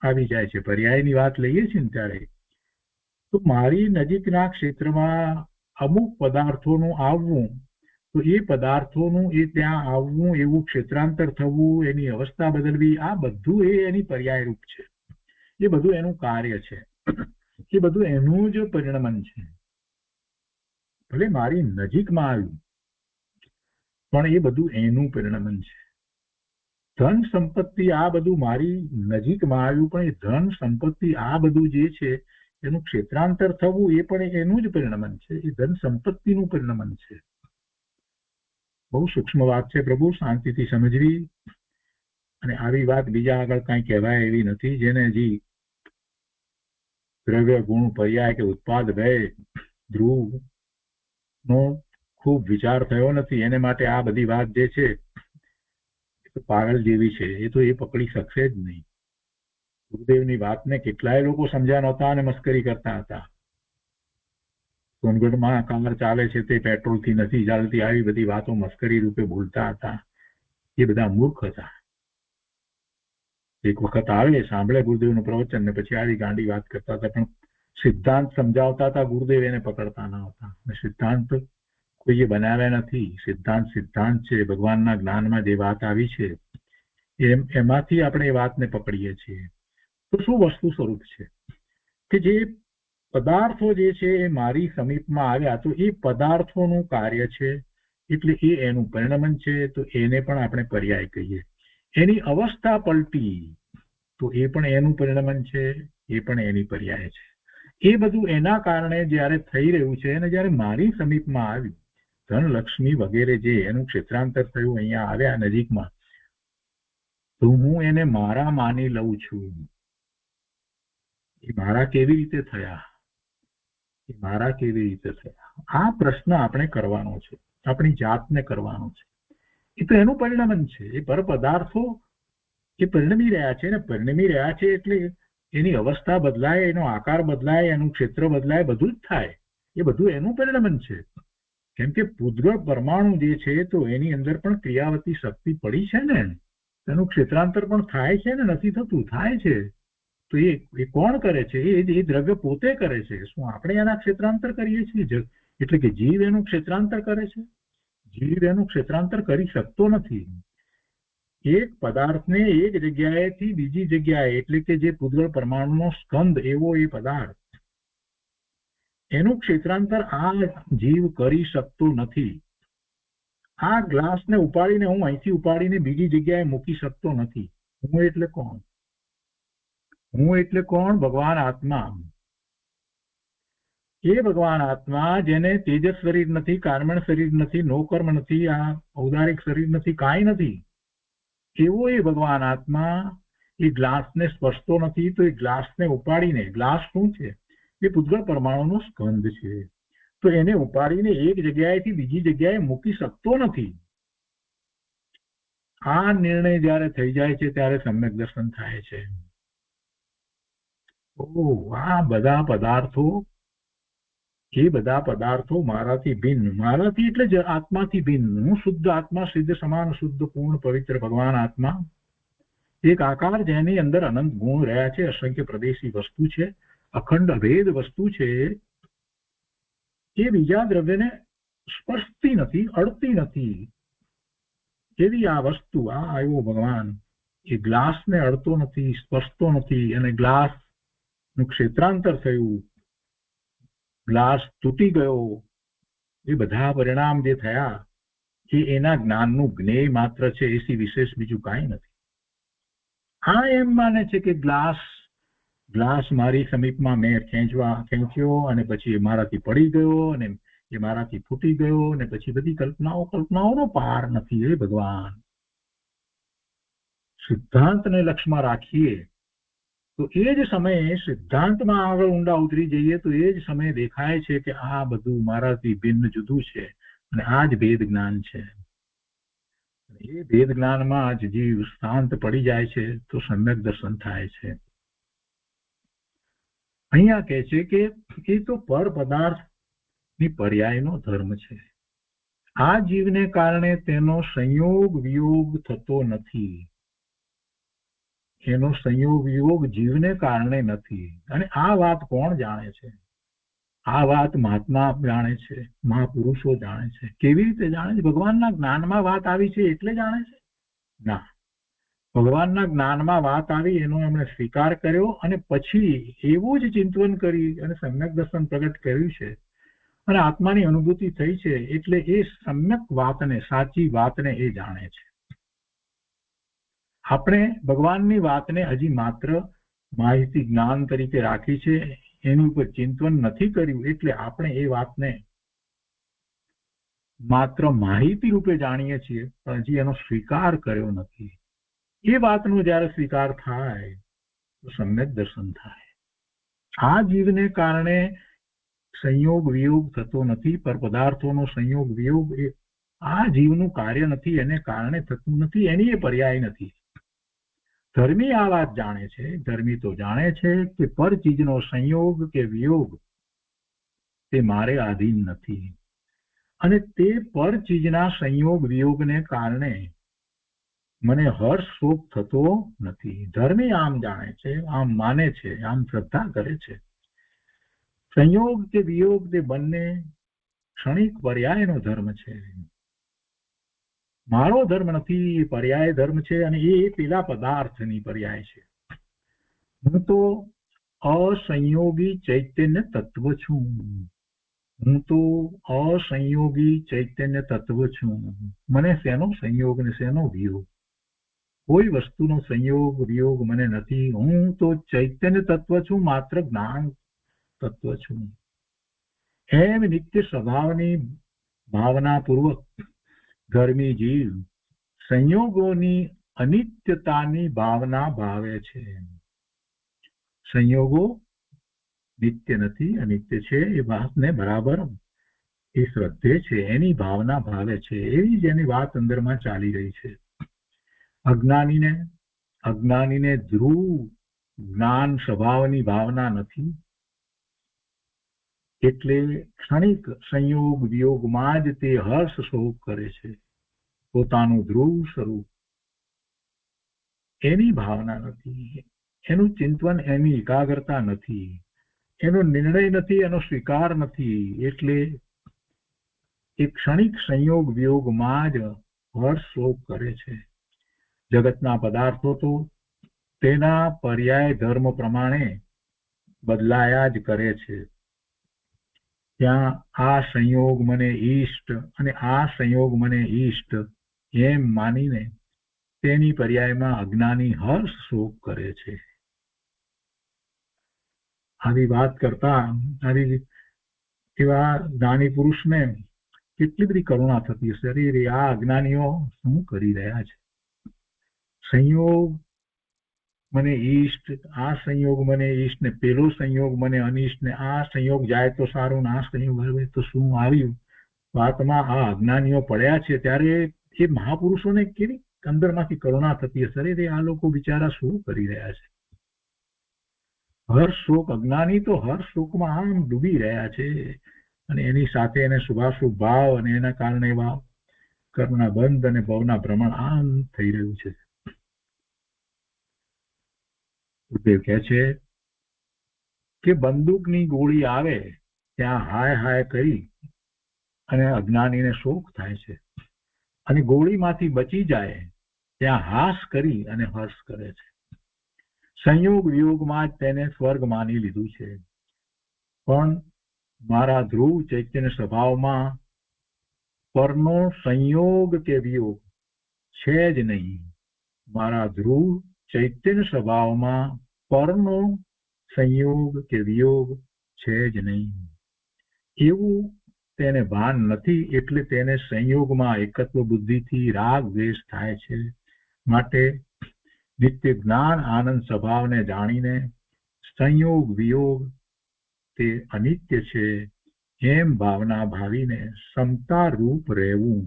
આવી જાય છે. પર્યાયની વાત લઈએ છીએ ને ત્યારે તો મારી નજીકના ક્ષેત્રમાં અમુક પદાર્થોનું આવવું, તો એ પદાર્થોનું એ ત્યાં આવવું, એવું ક્ષેત્રાંતર થવું, એની અવસ્થા બદલવી, આ બધું એ એની પર્યાય રૂપ છે. એ બધું એનું કાર્ય છે, એ બધું એનું જ પરિણમન છે. ભલે મારી નજીકમાં આવ્યું પણ એ બધું એનું પરિણમન છે. ધન સંપત્તિ આ બધું મારી નજીકમાં આવ્યું પણ એ ધન સંપત્તિ આ બધું જે છે એનું ક્ષેત્રાંતર થવું એ પણ એનું જ પરિણમન છે. એ ધન સંપત્તિનું પરિણમન છે. બહુ સૂક્ષ્મ વાત છે પ્રભુ, શાંતિથી સમજવી. અને આવી વાત બીજા આગળ કાંઈ કહેવાય એવી નથી. જેને હજી દ્રવ્ય ગુણ પર્યાય કે ઉત્પાદ ભય ધ્રુવ નો ખૂબ વિચાર થયો નથી, એને માટે આ બધી વાત જે છે પાગલ જેવી છે. એ તો એ પકડી શકશે જ નહીં. ગુરુદેવની વાતને કેટલાય લોકો સમજ્યા નહોતા અને મસ્કરી કરતા હતા. સોનગઢમાં કાર ચાલે છે તે પેટ્રોલથી નથી ચાલતી, આવી બધી વાતો મસ્કરી રૂપે બોલતા હતા. એ બધા મૂર્ખ હતા. એક વખત આવે સાંભળે ગુરુદેવનું પ્રવચન ને પછી આવી ગાંડી વાત કરતા હતા. પણ સિદ્ધાંત સમજાવતા હતા ગુરુદેવ, એને પકડતા ન હતા. સિદ્ધાંત કોઈએ બનાવ્યા નથી. સિદ્ધાંત સિદ્ધાંત છે. ભગવાનના જ્ઞાનમાં જે વાત આવી છે એમાંથી આપણે એ વાતને પકડીએ છીએ. તો શું વસ્તુ સ્વરૂપ છે કે જે પદાર્થો જે છે એ મારી સમીપમાં આવ્યા તો એ પદાર્થોનું કાર્ય છે, એટલે એ એનું પરિણમન છે. તો એને પણ આપણે પર્યાય કહીએ. એની અવસ્થા પલટી તો એ પણ એનું પરિણમન છે, એ પણ એની પર્યાય છે. એ બધું એના કારણે જ્યારે થઈ રહ્યું છે અને જ્યારે મારી સમીપમાં આવ્યું ધનલક્ષ્મી વગેરે જે એનું ક્ષેત્રાંતર થયું, અહીંયા આવ્યા નજીકમાં, તો હું એને મારા માની લઉં છું. એ મારા કેવી રીતે થયા? એ મારા કેવી રીતે થયા? આ પ્રશ્ન આપણે કરવાનો છે, આપણી જાતને કરવાનો છે. એ તો એનું પરિણમન છે. એ પર પદાર્થો એ પરિણમી રહ્યા છે ને પરિણમી રહ્યા છે એટલે એની અવસ્થા બદલાય, એનો આકાર બદલાય, એનું ક્ષેત્ર બદલાય, બધું જ થાય. એ બધું એનું પરિણમન છે. કેમ કે પૂદ્ગળ પરમાણુ જે છે તો એની અંદર પણ ક્રિયાવતી શક્તિ પડી છે ને, એનું ક્ષેત્રાંતર પણ થાય છે ને, નથી થતું? થાય છે. તો એ કોણ કરે છે? એ દ્રવ્ય પોતે કરે છે. શું આપણે એના ક્ષેત્રાંતર કરીએ છીએ? એટલે કે જીવ એનું ક્ષેત્રાંતર કરે છે? જીવ એનું ક્ષેત્રાંતર કરી શકતો નથી. એક પદાર્થને એક જગ્યાએથી બીજી જગ્યાએ, એટલે કે જે પૂદ્ગળ પરમાણુનો સ્કંદ એવો એ પદાર્થ, એનું ક્ષેત્રાંતર આ જીવ કરી શકતો નથી. આ ગ્લાસને ઉપાડીને હું અહીંથી ઉપાડીને બીજી જગ્યાએ મૂકી શકતો નથી. હું એટલે કોણ? હું એટલે કોણ? ભગવાન આત્મા. એ ભગવાન આત્મા જેને તેજસ શરીર નથી, કાર્મણ શરીર નથી, નો કર્મ નથી, આ ઔદારિક શરીર નથી, કાંઈ નથી, એવો એ ભગવાન આત્મા એ ગ્લાસને સ્પર્શતો નથી. તો એ ગ્લાસને ઉપાડીને, ગ્લાસ શું છે? એ પૂતગળ પરમાણુનો સ્કંદ છે. તો એને ઉપાડીને એક જગ્યાએથી બીજી જગ્યાએ મૂકી શકતો નથી. આ નિર્ણય જ્યારે થઈ જાય છે ત્યારે સમ્યક દર્શન થાય છે. આ બધા પદાર્થો, એ બધા પદાર્થો મારાથી ભિન્ન, મારાથી એટલે જ આત્માથી ભિન્ન. હું શુદ્ધ આત્મા, સિદ્ધ સમાન, શુદ્ધ પૂર્ણ પવિત્ર ભગવાન આત્મા, એક આકાર જેની અંદર અનંત ગુણ રહ્યા છે, અસંખ્ય પ્રદેશી વસ્તુ છે, અખંડ અભેદ વસ્તુ છે. એ બીજા દ્રવ્યને સ્પર્શતી નથી, અડતી નથી. એવી આ વસ્તુ, આ આવ્યો ભગવાન, એ ગ્લાસને અડતો નથી, સ્પર્શતો નથી. અને ગ્લાસ નું ક્ષેત્રાંતર થયું, ગ્લાસ તૂટી ગયો, એ બધા પરિણામ જે થયા એ એના જ્ઞાનનું જ્ઞેય માત્ર છે, એથી વિશેષ બીજું કાંઈ નથી. આ એમ માને છે કે ગ્લાસ મારી સમીપમાં મેં ખેંચ્યો અને પછી એ મારાથી પડી ગયો અને એ મારાથી ફૂટી ગયો, અને પછી બધી કલ્પનાઓનો પાર નથી. એ ભગવાન સિદ્ધાંતને લક્ષ્યમાં રાખીએ તો એ જ સમયે સિદ્ધાંતમાં આગળ ઊંડા ઉતરી જઈએ તો એ જ સમયે દેખાય છે કે આ બધું મારાથી ભિન્ન જુદું છે, અને આ જ ભેદ જ્ઞાન છે. એ ભેદ જ્ઞાનમાં જ જીવ શાંત પડી જાય છે તો સમ્યક દર્શન થાય છે. અહીંયા કહે છે કે એ તો પર પદાર્થની પર્યાયનો ધર્મ છે. આ જીવને કારણે તેનો સંયોગ વિયોગ થતો નથી. એનો સંયોગ વિયોગ જીવને કારણે નથી. અને આ વાત કોણ જાણે છે? આ વાત મહાત્મા જાણે છે, મહાપુરુષો જાણે છે. કેવી રીતે જાણે છે? ભગવાનના જ્ઞાનમાં વાત આવી છે એટલે જાણે છે? ના, ભગવાનના જ્ઞાનમાં વાત આવી, એનો એમણે સ્વીકાર કર્યો અને પછી એવું જ ચિંતન કરી અને સમ્યક દર્શન પ્રગટ કર્યું છે અને આત્માની અનુભૂતિ થઈ છે. એટલે એ સમ્યક વાતને, સાચી વાતને એ જાણે છે. આપણે ભગવાનની વાતને હજી માત્ર માહિતી જ્ઞાન તરીકે રાખી છે, એની ઉપર ચિંતન નથી કર્યું. એટલે આપણે એ વાતને માત્ર માહિતી રૂપે જાણીએ છીએ, પણ હજી એનો સ્વીકાર કર્યો નથી. એ વાતનો જ્યારે સ્વીકાર થાય તો સમ્યક દર્શન થાય. આ જીવને કારણે સંયોગ વિયોગ થતો નથી, પર પદાર્થોનો સંયોગ વિયોગ એ આ જીવનું કાર્ય નથી, એને કારણે થતું નથી, એની એ પર્યાય નથી. ધર્મી આ વાત જાણે છે. ધર્મી તો જાણે છે કે પર ચીજનો સંયોગ કે વિયોગ તે મારે આધીન નથી, અને તે પર ચીજના સંયોગ વિયોગને કારણે મને હર્ષ શોક થતો નથી. ધર્મી આમ જાણે છે, આમ માને છે, આમ શ્રદ્ધા કરે છે. સંયોગ કે વિયોગ તે બંને ક્ષણિક પર્યાયનો ધર્મ છે. મારો ધર્મ નથી, એ પર્યાય ધર્મ છે, અને એ પેલા પદાર્થની પર્યાય છે. હું તો અસંયોગી ચૈતન્ય તત્વ છું. હું તો અસંયોગી ચૈતન્ય તત્વ છું. મને શેનો સંયોગ ને શેનો વિયોગ? કોઈ વસ્તુનો સંયોગ વિયોગ મને નથી. હું તો ચૈતન્ય તત્વ છું, માત્ર જ્ઞાન તત્વ છું. એમ નિત્ય સ્વભાવની ભાવના પૂર્વક ધર્મી જીવ સંયોગોની અનિત્યતાની ભાવના ભાવે છે. સંયોગો નિત્ય નથી, અનિત્ય છે, એ વાતને બરાબર એ શ્રદ્ધે છે, એની ભાવના ભાવે છે. એવી જ એની વાત અંદરમાં ચાલી રહી છે. અજ્ઞાનીને ધ્રુવ જ્ઞાન સ્વભાવની ભાવના નથી, એટલે ક્ષણિક સંયોગ વિયોગમાં જ તે હર્ષ શોક કરે છે. પોતાનું ધ્રુવ સ્વરૂપ એની ભાવના નથી, એનું ચિંતન, એની એકાગ્રતા નથી, એનો નિર્ણય નથી, એનો સ્વીકાર નથી. એટલે એ ક્ષણિક સંયોગ વિયોગમાં જ હર્ષ શોક કરે છે. જગતના પદાર્થો તો તેના પર્યાય ધર્મ પ્રમાણે બદલાયા જ કરે છે. ત્યાં આ સંયોગ મને ઈષ્ટ અને આ સંયોગ મને ઈષ્ટ એમ માનીને તેની પર્યાયમાં અજ્ઞાની હર્ષ શોક કરે છે. આવી વાત કરતા આવી એવા જ્ઞાની પુરુષને કેટલી બધી કરુણા થતી હશે. અરે આ અજ્ઞાનીઓ શું કરી રહ્યા છે? સંયોગ મને ઈષ્ટ, આ સંયોગ મને ઈષ્ટ ને પેલો સંયોગ મને અનિષ્ટ ને આ સંયોગ જાય તો સારું ને આ સંયોગ આવે તો શું આવ્યું? વાતમાં આ અજ્ઞાનીઓ પડ્યા છે ત્યારે એ મહાપુરુષોને કેવી અંદરમાંથી કરુણા થતી હશે. અરે આ લોકો બિચારા શું કરી રહ્યા છે? હર્ષ શોક, અજ્ઞાની તો હર્ષ શોકમાં આમ ડૂબી રહ્યા છે અને એની સાથે એને શુભાશુભ ભાવ અને એના કારણે એવા કર્મના બંધ અને ભવના ભ્રમણ આમ થઈ રહ્યું છે. ગુરુદેવ કહે છે કે બંદૂકની ગોળી આવે ત્યાં હાય હાય કરી અને અજ્ઞાનીને શોક થાય છે અને ગોળીમાંથી બચી જાય ત્યાં હાસ કરી અને હર્ષ કરે છે. સંયોગ વિયોગમાં જ તેને સ્વર્ગ માની લીધું છે. પણ મારા ધ્રુવ ચૈતન્ય સ્વભાવમાં પરનો સંયોગ કે વિયોગ છે જ નહીં. મારા ધ્રુવ ચૈતન્ય સ્વભાવમાં પરનો સંયોગ કે વિયોગ છે જ નહીં એવું તેને ભાન નથી. એટલે તેને સંયોગમાં એકત્વ બુદ્ધિથી રાગ દ્વેષ થાય છે. માટે નિત્ય જ્ઞાન આનંદ સ્વભાવને જાણીને સંયોગ વિયોગ તે અનિત્ય છે એમ ભાવના ભાવીને સમતા રૂપ રહેવું.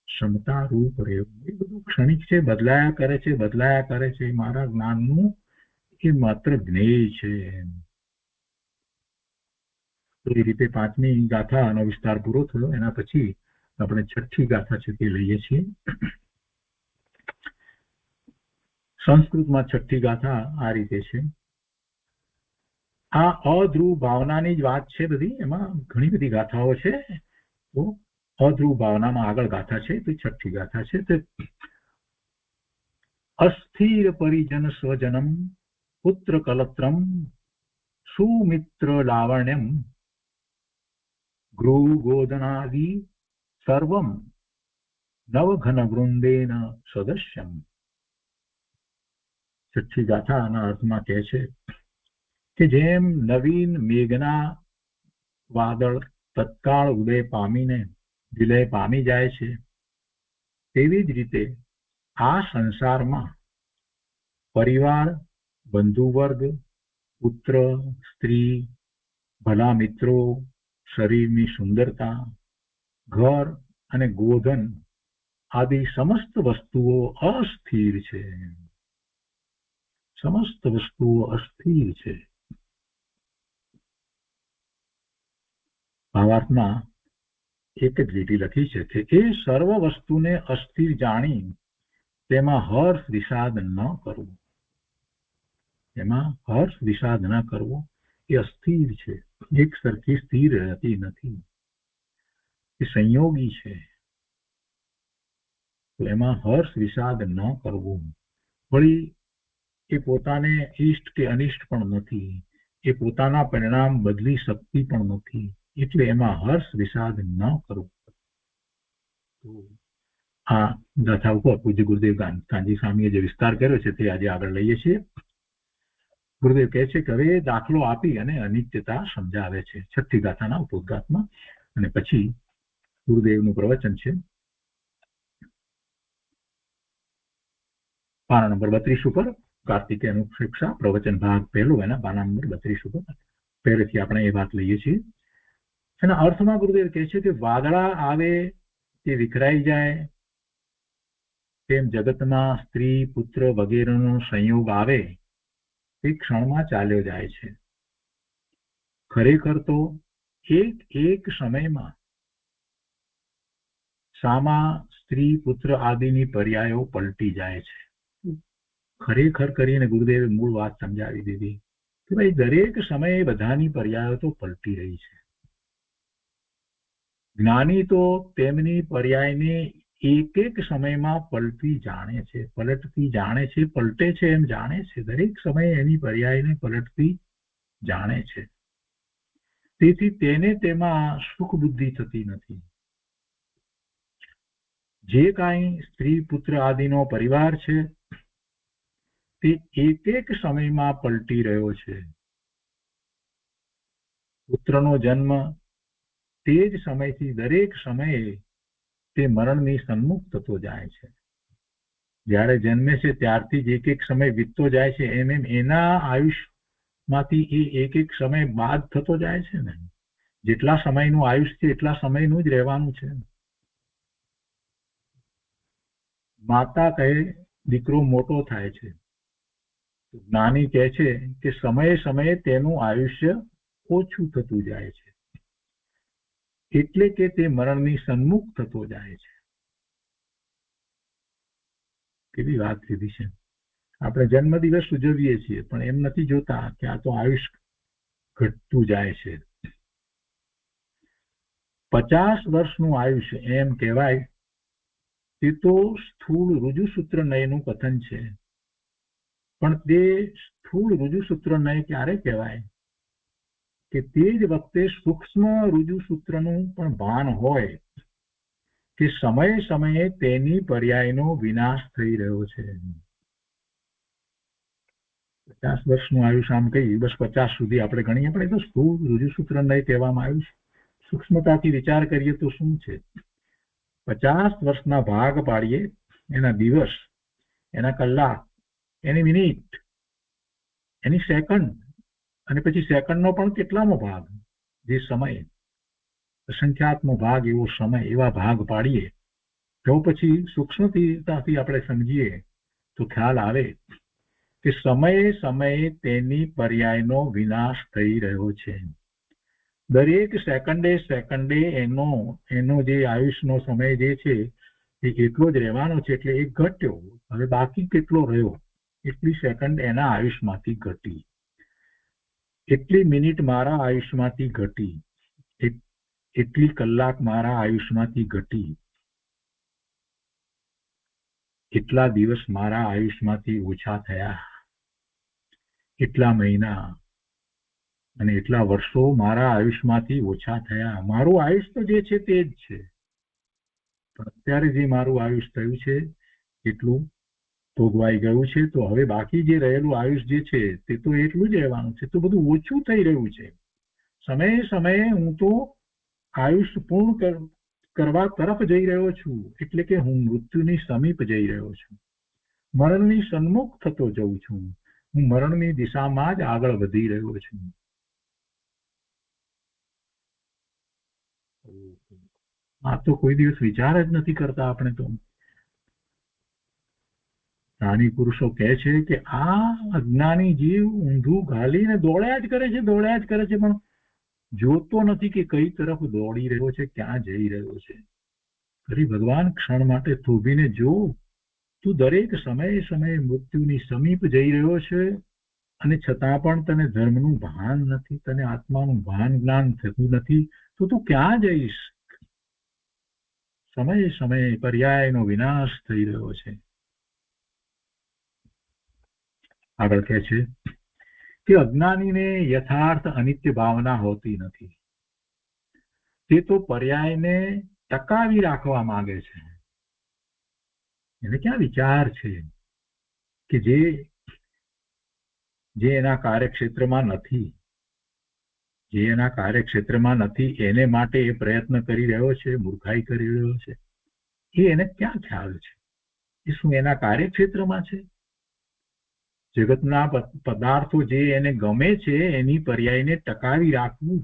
ક્ષમતા રૂપ રહેવું એ બધું ક્ષણિક છે, બદલાયા કરે છે. મારા જ્ઞાનનું એ માત્ર જ્ઞેય છે. તો એ રીતે પાંચમી ગાથાનો વિસ્તાર પૂરો થયો. એના પછી આપણે છઠ્ઠી ગાથા છે તે લઈએ છીએ. સંસ્કૃતમાં છઠ્ઠી ગાથા આ રીતે છે. આ અધ્રુવ ભાવનાની જ વાત છે બધી. એમાં ઘણી બધી ગાથાઓ છે. તો અધ્રુવ ભાવનામાં આગળ ગાથા છે તો છઠ્ઠી ગાથા છે. તે અસ્થિર પરિજન સ્વજનમ પુત્ર કલત્રમ સુમિત્ર લાવણ્યમ ગૃહ ગોદનાદિ સર્વમ નવઘન વૃંદેન સદસ્યમ. છઠ્ઠી ગાથાના અર્થમાં કહે છે કે જેમ નવીન મેઘના વાદળ તત્કાળ ઉદય પામીને વિલય પામી જાય છે તેવી જ રીતે આ સંસારમાં પરિવાર, બંધુવર્ગ, પુત્ર, સ્ત્રી, ભલા મિત્રો, શરીરની સુંદરતા, ઘર અને ગોધન આદિ સમસ્ત વસ્તુઓ અસ્થિર છે. સમસ્ત વસ્તુઓ અસ્થિર છે. ભાવાર્થમાં એક જ લીટી લખી છે કે એ સર્વ વસ્તુને અસ્થિર જાણી તેમાં હર્ષ વિષાદ ન કરવું. એમાં હર્ષ વિષાદ ન કરવો એ અસ્થિર છે. એક સરખી સ્થિર રહેતી નથી. એ સંયોગી છે. તો એમાં હર્ષ વિષાદ ન કરવું. વળી એ પોતાને ઈષ્ટ કે અનિષ્ટ પણ નથી. એ પોતાના પરિણામ બદલી શકતી પણ નથી. એટલે એમાં હર્ષ વિષાદ ન કરવું. તો આ ગાથા ઉપર પૂજ્ય ગુરુદેવ કાનજી સ્વામીએ જે વિસ્તાર કર્યો છે તે આજે આગળ લઈએ છીએ. ગુરુદેવ કહે છે કે હવે દાખલો આપી અને અનિત્યતા સમજાવે છે છઠ્ઠી ગાથાના ઉપોદ્ઘાતમાં. અને પછી ગુરુદેવનું પ્રવચન છે પાના નંબર 32 ઉપર. કાર્તિકેય અનુપ્રેક્ષા પ્રવચન ભાગ પહેલો એના પાના નંબર 32 ઉપર પહેલેથી આપણે એ વાત લઈએ છીએ. એના અર્થમાં ગુરુદેવ કહે છે કે વાદળા આવે તે વિખરાઈ જાય તેમ જગતમાં સ્ત્રી, પુત્ર વગેરેનો સંયોગ આવે તે ક્ષણમાં ચાલ્યો જાય છે. ખરેખર તો એક સમયમાં સામા, સ્ત્રી, પુત્ર આદિની પર્યાયો પલટી જાય છે. ખરેખર કરીને ગુરુદેવે મૂળ વાત સમજાવી દીધી કે ભાઈ દરેક સમયે બધાની પર્યાયો તો પલટી રહી છે. જ્ઞાની તો તેમની પર્યાયને એક સમયમાં પલટી જાણે છે, પલટતી જાણે છે, પલટે છે એમ જાણે છે. દરેક સમયે એની પર્યાયને પલટતી જાણે છે. તેથી તેને તેમાં સુખ બુદ્ધિ થતી નથી. જે કાંઈ સ્ત્રી પુત્ર આદિનો પરિવાર છે તે એક એક સમયમાં પલટી રહ્યો છે. પુત્રનો જન્મ તે જ સમયથી દરેક સમયે તે મરણની સન્મુખ થતો જાય છે. જ્યારે જન્મે છે ત્યારથી જ એક એક સમય વીતતો જાય છે, એમ એમ એના આયુષ્યમાંથી એ એક એક સમય બાદ થતો જાય છે ને. જેટલા સમયનું આયુષ્ય છે એટલા સમયનું જ રહેવાનું છે. માતા કહે દીકરો મોટો થાય છે, જ્ઞાની કહે છે કે સમયે સમયે તેનું આયુષ્ય ઓછું થતું જાય છે, એટલે કે તે મરણની સન્મુખ થતો જાય છે. કેવી વાત કીધી છે. આપણે જન્મદિવસ ઉજવીએ છીએ પણ એમ નથી જોતા કે આ તો આયુષ્ય ઘટતું જાય છે. 50 વર્ષનું આયુષ્ય એમ કહેવાય તે તો સ્થૂળ ઋજુસૂત્ર નયનું કથન છે. પણ તે સ્થૂળ ઋજુસૂત્ર નય ક્યારે કહેવાય કે તે જ વખતે સૂક્ષ્મ ઋજુસૂત્રનું પણ ભાન હોય કે સમયે સમયે તેની પર્યાયનો વિનાશ થઈ રહ્યો છે. 50 વર્ષનું આયુષ્ય આમ કહી બસ 50 સુધી આપણે ગણીએ, પણ એ તો સ્થૂળ ઋજુસૂત્ર નય કહેવામાં આવ્યું છે. સૂક્ષ્મતાથી વિચાર કરીએ તો શું છે? 50 વર્ષના ભાગ પાડીએ, એના દિવસ, એના કલાક, એની મિનિટ, એની સેકન્ડ, અને પછી સેકન્ડનો પણ કેટલામો ભાગ, જે સમય, સંખ્યાત્મક ભાગ, એવો સમય, એવા ભાગ પાડીએ તો પછી સૂક્ષ્મતાથી આપણે સમજીએ તો ખ્યાલ આવે કે સમયે સમયે તેની પર્યાયનો વિનાશ થઈ રહ્યો છે. દરેક સેકન્ડે સેકન્ડે એનો જે આયુષ્યનો સમય જે છે એ એટલો જ રહેવાનો છે. એટલે એ ઘટ્યો, હવે બાકી કેટલો રહ્યો, એટલી સેકન્ડ એના આયુષ્યમાંથી ઘટી, એટલી મિનિટ મારા આયુષ્યમાંથી ઘટી, એટલી કલાક મારા આયુષ્યમાંથી ઘટી, એટલા દિવસ મારા આયુષ્યમાંથી ઓછા થયા, એટલા મહિના અને એટલા વર્ષો મારા આયુષ્યમાંથી ઓછા થયા. મારું આયુષ્ય જે છે તે જ છે, પણ અત્યારે જે મારું આયુષ્ય થયું છે એટલું ભોગવાઈ ગયું છે. તો હવે બાકી જે રહેલું આયુષ્ય જે છે તે તો એટલું જ રહેવાનું છે. તો બધું ઓછું થઈ રહ્યું છે. સમયે સમયે હું તો આયુષ્ય પૂર્ણ કરવા તરફ જઈ રહ્યો છું, એટલે કે હું મૃત્યુની સમીપ જઈ રહ્યો છું, મરણની સન્મુખ થતો જઉં છું, હું મરણની દિશામાં જ આગળ વધી રહ્યો છું. આ તો કોઈ દિવસ વિચાર જ નથી કરતા આપણે તો. જ્ઞાની પુરુષો કહે છે કે આ અજ્ઞાની જીવ ઊંધું ઘાલીને દોડ્યા જ કરે છે, પણ જોતો નથી કે કઈ તરફ દોડી રહ્યો છે, ક્યાં જઈ રહ્યો છે. ફરી ભગવાન ક્ષણ માટે થોભીને જો, તું દરેક સમયે સમયે મૃત્યુની સમીપ જઈ રહ્યો છે અને છતાં પણ તને ધર્મનું ભાન નથી, તને આત્માનું ભાન જ્ઞાન થતું નથી, તો તું ક્યાં જઈશ? સમયે સમયે પર્યાયનો વિનાશ થઈ રહ્યો છે. આગળ કહે છે કે અજ્ઞાનીને યથાર્થ અનિત્ય ભાવના હોતી નથી. તે તો પર્યાયને ટકાવી રાખવા માંગે છે. એને ક્યાં વિચાર છે કે જે એના કાર્યક્ષેત્રમાં નથી, એને માટે એ પ્રયત્ન કરી રહ્યો છે, મૂર્ખાઈ કરી રહ્યો છે. એને ક્યાં ખ્યાલ છે? એ શું એના કાર્યક્ષેત્રમાં છે? જગતના પદાર્થો જે એને ગમે છે એની પર્યાયને ટકાવી રાખવું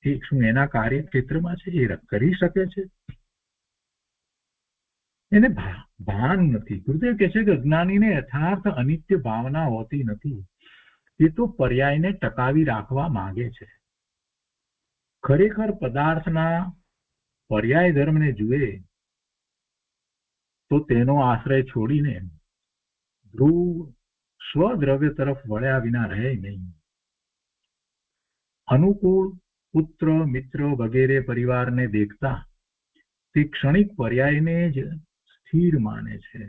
એ શું એના કાર્યક્ષેત્રમાં છે? એ કરી શકે છે? એને ભાન નથી. ગુરુદેવ કહે છે કે અજ્ઞાનીને યથાર્થ અનિત્ય ભાવના હોતી નથી. એ તો પર્યાયને ટકાવી રાખવા માંગે છે. ખરેખર પદાર્થના પર્યાય ધર્મને જુએ તો તેનો આશ્રય છોડીને ધ્રુવ સ્વદ્રવ્ય તરફ વળ્યા વિના રહે નહીં. અનુકૂળ પુત્ર મિત્ર વગેરે પરિવારને દેખતા તે ક્ષણિક પર્યાયને જ સ્થિર માને છે.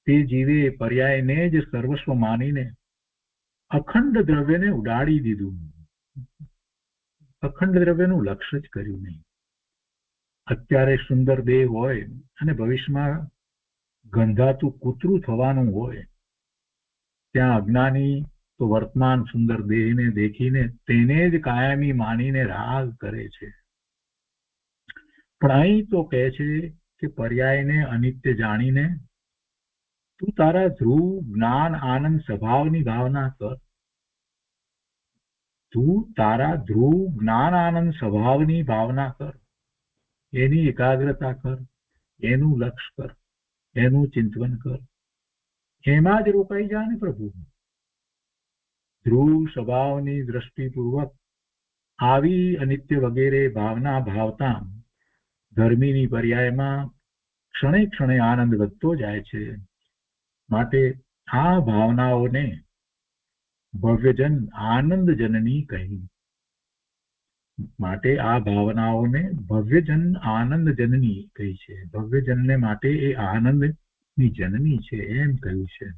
તે જીવે પર્યાયને જ સર્વસ્વ માનીને અખંડ દ્રવ્યને ઉડાડી દીધું, અખંડ દ્રવ્યનું લક્ષ્ય જ કર્યું નહીં. અત્યારે સુંદર દેહ હોય અને ભવિષ્યમાં ગંધાતું કૂતરું થવાનું હોય, ત્યાં અજ્ઞાની તો વર્તમાન સુંદર દેહને દેખીને તેને જ કાયમી માનીને રાગ કરે છે. પણ અહીં તો કહે છે કે પર્યાયને અનિત્ય જાણીને તું તારા ધ્રુવ જ્ઞાન આનંદ સ્વભાવની ભાવના કર. તું તારા ધ્રુવ જ્ઞાન આનંદ સ્વભાવની ભાવના કર, એની એકાગ્રતા કર, એનું લક્ષ્ય કર, એનું ચિંતન કર, એમાં જ રોકાઈ જા ને પ્રભુ. ધ્રુવ સ્વભાવની દ્રષ્ટિપૂર્વક આવી અનિત્ય વગેરે ભાવના ભાવતા ધર્મીની પર્યાયમાં ક્ષણે ક્ષણે આનંદ વધતો જાય છે. માટે આ ભાવનાઓને ભવ્યજન આનંદ જનની કહી. માટે આ ભાવનાઓને ભવ્યજન આનંદ જનની કહી છે. ભવ્યજનને માટે એ આનંદની જનની છે એમ કહ્યું છે.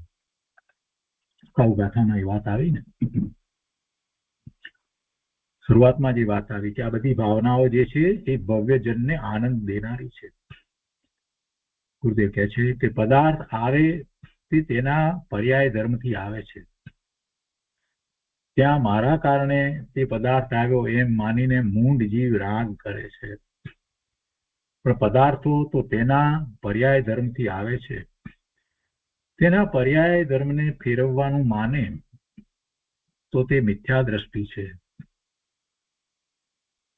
ગાથામાં એ વાત આવી ને, શરૂઆતમાં જે વાત આવી કે આ બધી ભાવનાઓ જે છે એ ભવ્યજનને આનંદ દેનારી છે. ગુરુદેવ કહે છે કે પદાર્થ આવે તે તેના પર્યાય ધર્મથી આવે છે. ત્યાં મારા કારણે તે પદાર્થ આવ્યો એમ માનીને મૂંઢ જીવ રાગ કરે છે. પણ પદાર્થો તો તેના પર્યાય ધર્મથી આવે છે. તેના પર્યાય ધર્મને ફેરવવાનું માને તો તે મિથ્યા દ્રષ્ટિ છે.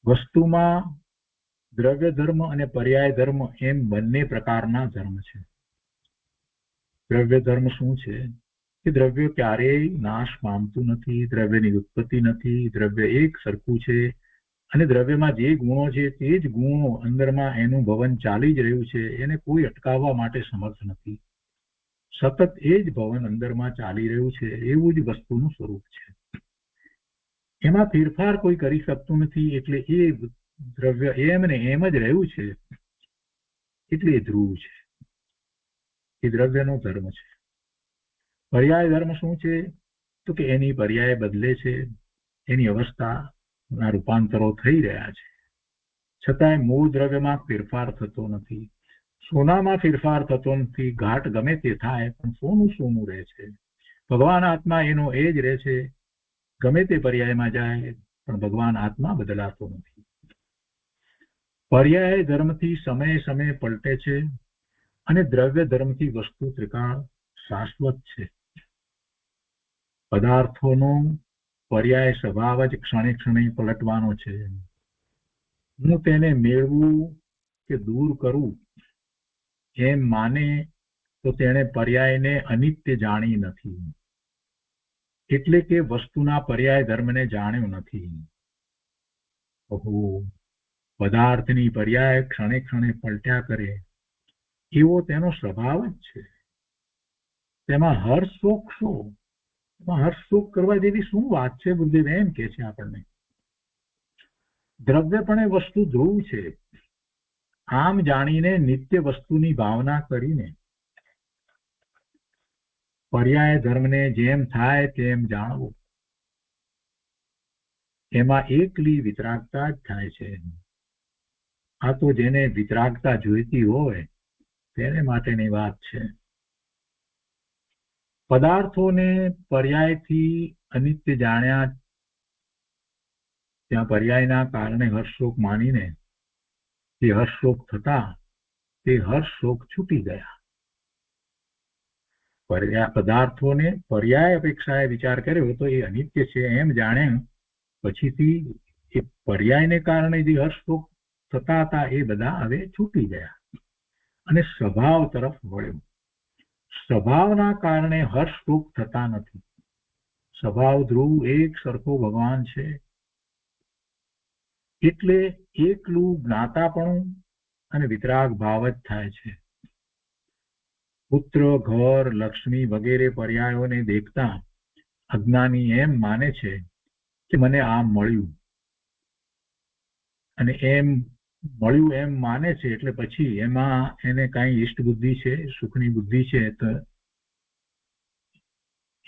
વસ્તુમાં દ્રવ્ય ધર્મ અને પર્યાય ધર્મ એમ બંને પ્રકારના ધર્મ છે. દ્રવ્ય ધર્મ શું છે કે દ્રવ્ય ક્યારેય નાશ પામતું નથી, દ્રવ્યની ઉત્પત્તિ નથી, દ્રવ્ય એક સરખું છે અને દ્રવ્યમાં જે ગુણો છે તે જ ગુણો અંદરમાં એનું ભવન ચાલી જ રહ્યું છે. એને કોઈ અટકાવવા માટે સમર્થ નથી. સતત એ જ ભવન અંદરમાં ચાલી રહ્યું છે. એવું જ વસ્તુનું સ્વરૂપ છે. એમાં ફેરફાર કોઈ કરી શકતું નથી. એટલે એ દ્રવ્ય એમ ને એમ જ રહ્યું છે. એટલે એ ધ્રુવ છે. એ દ્રવ્યનો ધર્મ છે. પર્યાય ધર્મ શું છે તો કે એની પર્યાય બદલે છે, એની અવસ્થાના રૂપાંતરો થઈ રહ્યા છે. છતાંય મૂળ દ્રવ્યમાં ફેરફાર થતો નથી. સોનામાં ફેરફાર થતો નથી. ઘાટ ગમે તે થાય પણ સોનું સોનું રહે છે. ભગવાન આત્મા એનો એ જ રહે છે. ગમે તે પર્યાયમાં જાય પણ ભગવાન આત્મા બદલાતો નથી. પર્યાય ધર્મથી સમયે સમયે પલટે છે અને દ્રવ્ય ધર્મથી વસ્તુ ત્રિકાળ શાશ્વત છે. પદાર્થોનો પર્યાય સ્વભાવ જ ક્ષણે ક્ષણે પલટવાનો છે. હું તેને મેળવું કે દૂર કરું એમ માને તો તેણે પર્યાયને અનિત્ય જાણી નથી. એટલે કે વસ્તુના પર્યાય ધર્મને જાણ્યો નથી. ઓહો, પદાર્થની પર્યાય ક્ષણે ક્ષણે પલટ્યા કરે એવો તેનો સ્વભાવ જ છે. તેમાં હર્ષ શોક શો? હર્ષ શોક કરવા જેવી શું વાત છે? ગુરુદેવ એમ કે છે આપણને દ્રવ્ય પણ એ વસ્તુ ધ્રુવ છે. આમ જાણીને નિત્ય વસ્તુની ભાવના કરીને પર્યાય ધર્મને જેમ થાય તેમ જાણવો. એમાં એકલી વિતરાગતા જ થાય છે. આ તો જેને વિતરાગતા જોઈતી હોય તેને માટેની વાત છે. પદાર્થોને પર્યાયથી અનિત્ય જાણ્યા, ત્યાં પર્યાયના કારણે હર્ષશોક માનીને તે હર્ષશોક થતા તે હર્ષશોક છૂટી ગયા. પદાર્થોને પર્યાય અપેક્ષાએ વિચાર કર્યો તો એ અનિત્ય છે એમ જાણે પછીથી એ પર્યાયને કારણે જે હર્ષશોક થતા હતા એ બધા હવે છૂટી ગયા અને સ્વભાવ તરફ વળ્યો. સ્વભાવના કારણે હર્ષશોક થતા નથી. સ્વભાવ ધ્રુવ એક સરખો ભગવાન છે. એટલે એકલું જ્ઞાતાપણું અને વિતરાગ ભાવ જ થાય છે. પુત્ર, ઘર, લક્ષ્મી વગેરે પર્યાયોને દેખતા અજ્ઞાની એમ માને છે કે મને આમ મળ્યું, અને એમ મળ્યું એમ માને છે. એટલે પછી એમાં એને કાંઈ ઈષ્ટ બુદ્ધિ છે, સુખની બુદ્ધિ છે તો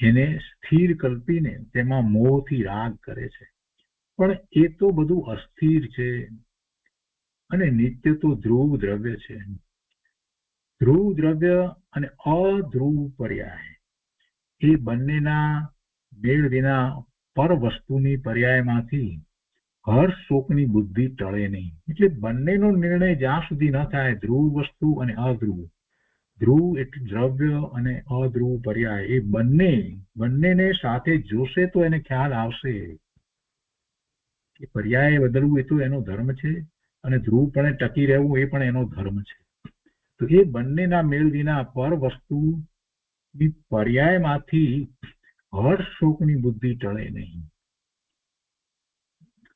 એને સ્થિર કલ્પીને તેમાં મોહથી રાગ કરે છે. પણ એ તો બધું અસ્થિર છે અને નિત્ય તો ધ્રુવ દ્રવ્ય છે. ધ્રુવ દ્રવ્ય અને અધ્રુવ પર્યાય એ બંનેના મેળ વિના પર વસ્તુની પર્યાયમાંથી હર્ષ શોકની બુદ્ધિ ટળે નહીં. એટલે બંનેનો નિર્ણય જ્યાં સુધી ન થાય, ધ્રુવ વસ્તુ અને અધ્રુવ, ધ્રુવ એટલે દ્રવ્ય અને અધ્રુવ પર્યાય, એ બંનેને સાથે જોશે તો એને ખ્યાલ આવશે કે પર્યાય બદલવું એ તો એનો ધર્મ છે અને ધ્રુવ પણ ટકી રહેવું એ પણ એનો ધર્મ છે. તો એ બંનેના મેળ વિના પર વસ્તુની પર્યાયમાંથી હર્ષ શોકની બુદ્ધિ ટળે નહીં.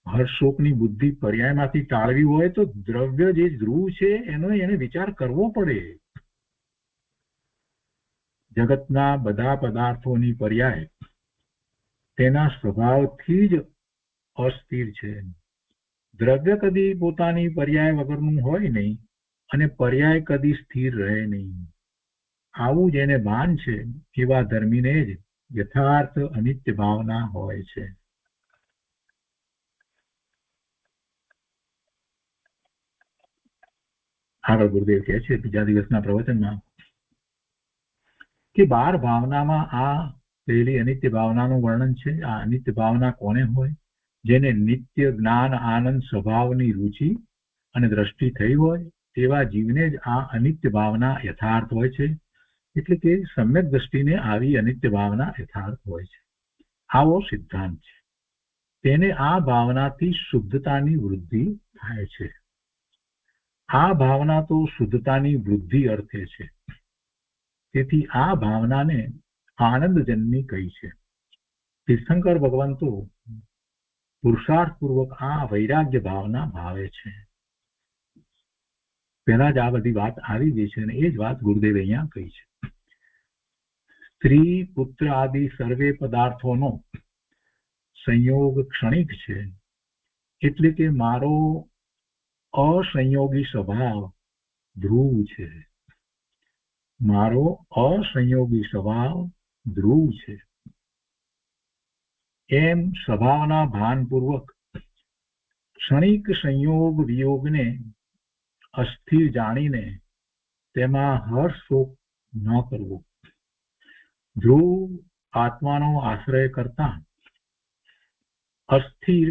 હર્ષ શોકની બુદ્ધિ પર્યાયમાંથી ટાળવી હોય તો દ્રવ્ય જે ધ્રુવ છે એને વિચાર કરવો પડે. જગતના બધા પદાર્થોની પર્યાય તેના સ્વભાવથી જ અસ્થિર છે. દ્રવ્ય કદી પોતાની પર્યાય વગરનું હોય નહીં અને પર્યાય કદી સ્થિર રહે નહીં. આવું જેને ભાન છે એવા ધર્મીને જ યથાર્થ અનિત્ય ભાવના હોય છે. આગળ ગુરુદેવ કહે છે બીજા દિવસના પ્રવચનમાં કે 12 ભાવનામાં આ પહેલી અનિત્ય ભાવનાનું વર્ણન છે. આ અનિત્ય ભાવના કોને હોય? જેને નિત્ય જ્ઞાન આનંદ સ્વભાવની રુચિ અને દ્રષ્ટિ થઈ હોય તેવા જીવને જ આ અનિત્ય ભાવના યથાર્થ હોય છે. એટલે કે સમ્યક દ્રષ્ટિને આવી અનિત્ય ભાવના યથાર્થ હોય છે. આવો સિદ્ધાંત છે. તેને આ ભાવનાથી શુદ્ધતાની વૃદ્ધિ થાય છે. આ ભાવના તો શુદ્ધતાની વૃદ્ધિ અર્થે છે. તેથી આ ભાવનાને આનંદજનની કહી છે. તીર્થંકર ભગવંતો પુરુષાર્થપૂર્વક આ વૈરાગ્ય ભાવના ભાવે છે. પહેલા જ આ બધી વાત આવી ગઈ છે અને એ જ વાત ગુરુદેવે અહીંયા કહી છે. સ્ત્રી પુત્ર આદિ સર્વે પદાર્થોનો સંયોગ ક્ષણિક છે. એટલે કે મારો અસંયોગી સ્વભાવ ધ્રુવ છે. મારો અસંયોગી સ્વભાવ ધ્રુવ છે. એમ સ્વભાવના ભાનપૂર્વક ક્ષણિક સંયોગ વિયોગને અસ્થિર જાણીને તેમાં હર્ષ શોક ન કરવો. ધ્રુવ આત્માનો આશ્રય કરતા અસ્થિર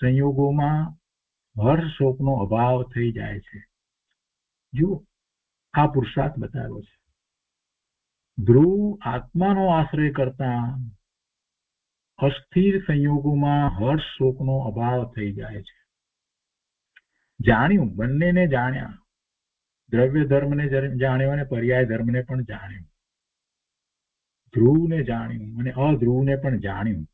સંયોગોમાં હર્ષ શોકનો અભાવ થઈ જાય છે. જો આ પુરુષાર્થ બતાવ્યો છે. ધ્રુવ આત્માનો આશ્રય કરતા અસ્થિર સંયોગોમાં હર્ષ શોકનો અભાવ થઈ જાય છે. જાણ્યું, બંનેને જાણ્યા, દ્રવ્ય ધર્મને જાણ્યો અને પર્યાય ધર્મને પણ જાણ્યું. ધ્રુવને જાણ્યું અને અધ્રુવને પણ જાણ્યું.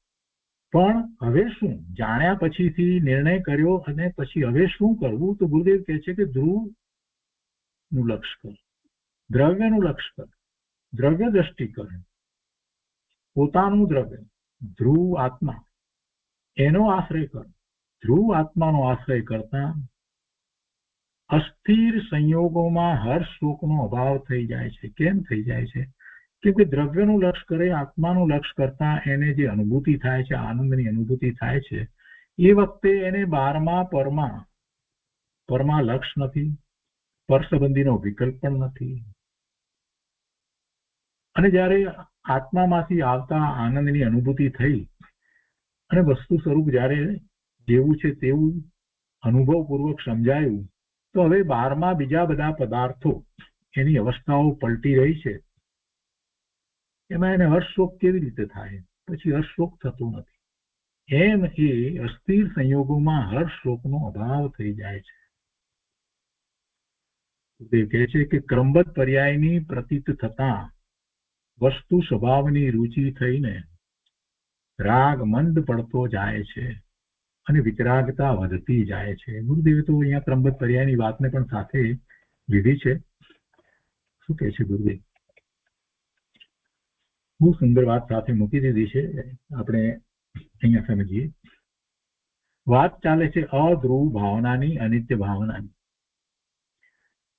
પણ હવે શું? જાણ્યા પછીથી નિર્ણય કર્યો અને પછી હવે શું કરવું? તો ગુરુદેવ કહે છે કે ધ્રુવનું લક્ષ્ય કર, દ્રવ્યનું લક્ષ્ય કર, દ્રવ્ય દ્રષ્ટિ કર. પોતાનું દ્રવ્ય ધ્રુવ આત્મા એનો આશ્રય કર. ધ્રુવ આત્માનો આશ્રય કરતા અસ્થિર સંયોગોમાં હર્ષ શોકનો અભાવ થઈ જાય છે. કેમ થઈ જાય છે? કેમ કે દ્રવ્યનું લક્ષ્ય કરે, આત્માનું લક્ષ્ય કરતા એને જે અનુભૂતિ થાય છે, આનંદની અનુભૂતિ થાય છે, એ વખતે એને 12મા પરમાં લક્ષ્ય નથી, પર સંબંધીનો વિકલ્પ પણ નથી. અને જ્યારે આત્મામાંથી આવતા આનંદની અનુભૂતિ થઈ અને વસ્તુ સ્વરૂપ જ્યારે જેવું છે તેવું અનુભવપૂર્વક સમજાયું, તો હવે 12મા બીજા બધા પદાર્થો એની અવસ્થાઓ પલટી રહી છે. એમાં એને હર્ષશોક કેવી રીતે થાય? પછી હર્ષશોક થતો નથી. એમ એ અસ્થિર સંયોગોમાં હર્ષશોકનો અભાવ થઈ જાય છે. તે કહે છે કે ક્રમબદ્ધ પર્યાયની પ્રતીત થતા વસ્તુ સ્વભાવની રુચિ થઈને રાગ મંદ પડતો જાય છે અને વિતરાગતા વધતી જાય છે. ગુરુદેવે તો અહીંયા ક્રમબદ્ધ પર્યાયની વાતને પણ સાથે લીધી છે. શું કહે છે ગુરુદેવ? બહુ સુંદર વાત સાથે મૂકી દીધી છે. આપણે અહીંયા સમજીએ. વાત ચાલે છે અધ્રુવ ભાવનાની, અનિત્ય ભાવનાની.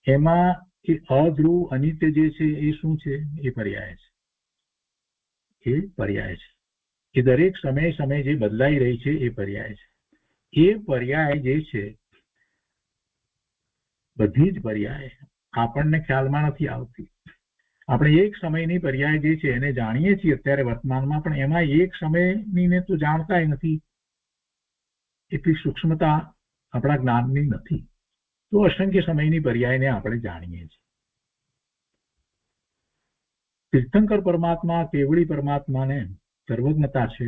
એમાં એ અધ્રુવ અનિત્ય જે છે એ શું છે? એ પર્યાય છે. એ પર્યાય છે. એ દરેક સમય જે બદલાઈ રહી છે એ પર્યાય છે. એ પર્યાય જે છે બધી જ પર્યાય આપણને ખ્યાલમાં નથી આવતી. આપણે એક સમયની પર્યાય જે છે એને જાણીએ છીએ અત્યારે વર્તમાનમાં, પણ એમાં એક સમયની ને તો જાણતા નથી, એટલી સૂક્ષ્મતા આપણા જ્ઞાનની નથી. તો અસંખ્ય સમયની પર્યાયને આપણે જાણીએ છીએ. તીર્થંકર પરમાત્મા, કેવળી પરમાત્માને સર્વજ્ઞતા છે,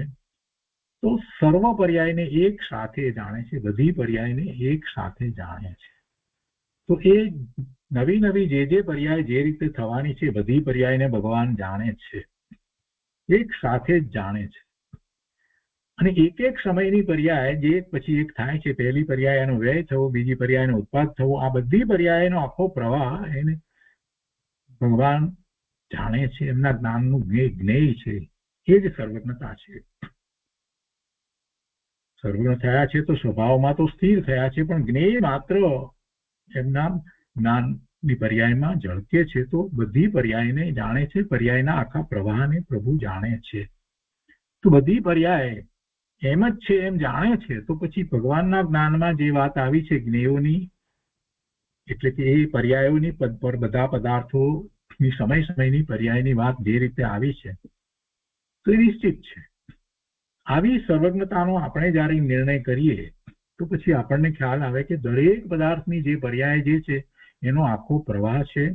તો સર્વ પર્યાયને એક સાથે જાણે છે, બધી પર્યાયને એક સાથે જાણે છે. તો એ નવી નવી જે પર્યાય જે રીતે થવાની છે બધી પર્યાયને ભગવાન જાણે છે, એક સાથે જ જાણે છે. અને એક એક સમયની પર્યાય જે એક પછી એક થાય છે, પહેલી પર્યાયનો વ્યય થવો, બીજી પર્યાયનો ઉત્પાદ થવો, આ બધી પર્યાયનો આખો પ્રવાહ એને ભગવાન જાણે છે. એમના જ્ઞાનનું જ્ઞેય છે. એ જ સર્વજ્ઞતા છે. સર્વજ્ઞ થયા છે તો સ્વભાવમાં તો સ્થિર થયા છે, પણ જ્ઞેય માત્ર એમના જ્ઞાનની પર્યાયમાં ઝળકે છે. તો બધી પર્યાયને જાણે છે, પર્યાયના આખા પ્રવાહને પ્રભુ જાણે છે. તો બધી પર્યાય એમ જ છે એમ જાણે છે. તો પછી ભગવાનના જ્ઞાનમાં જે વાત આવી છે જ્ઞેયોની, એટલે કે એ પર્યાયોની પર બધા પદાર્થોની સમયની પર્યાયની વાત જે રીતે આવી છે તો એ નિશ્ચિત છે. આવી સર્વજ્ઞતાનો આપણે જ્યારે નિર્ણય કરીએ તો પછી આપણને ખ્યાલ આવે કે દરેક પદાર્થની જે પર્યાય જે છે એનો આખો પ્રવાહ છે,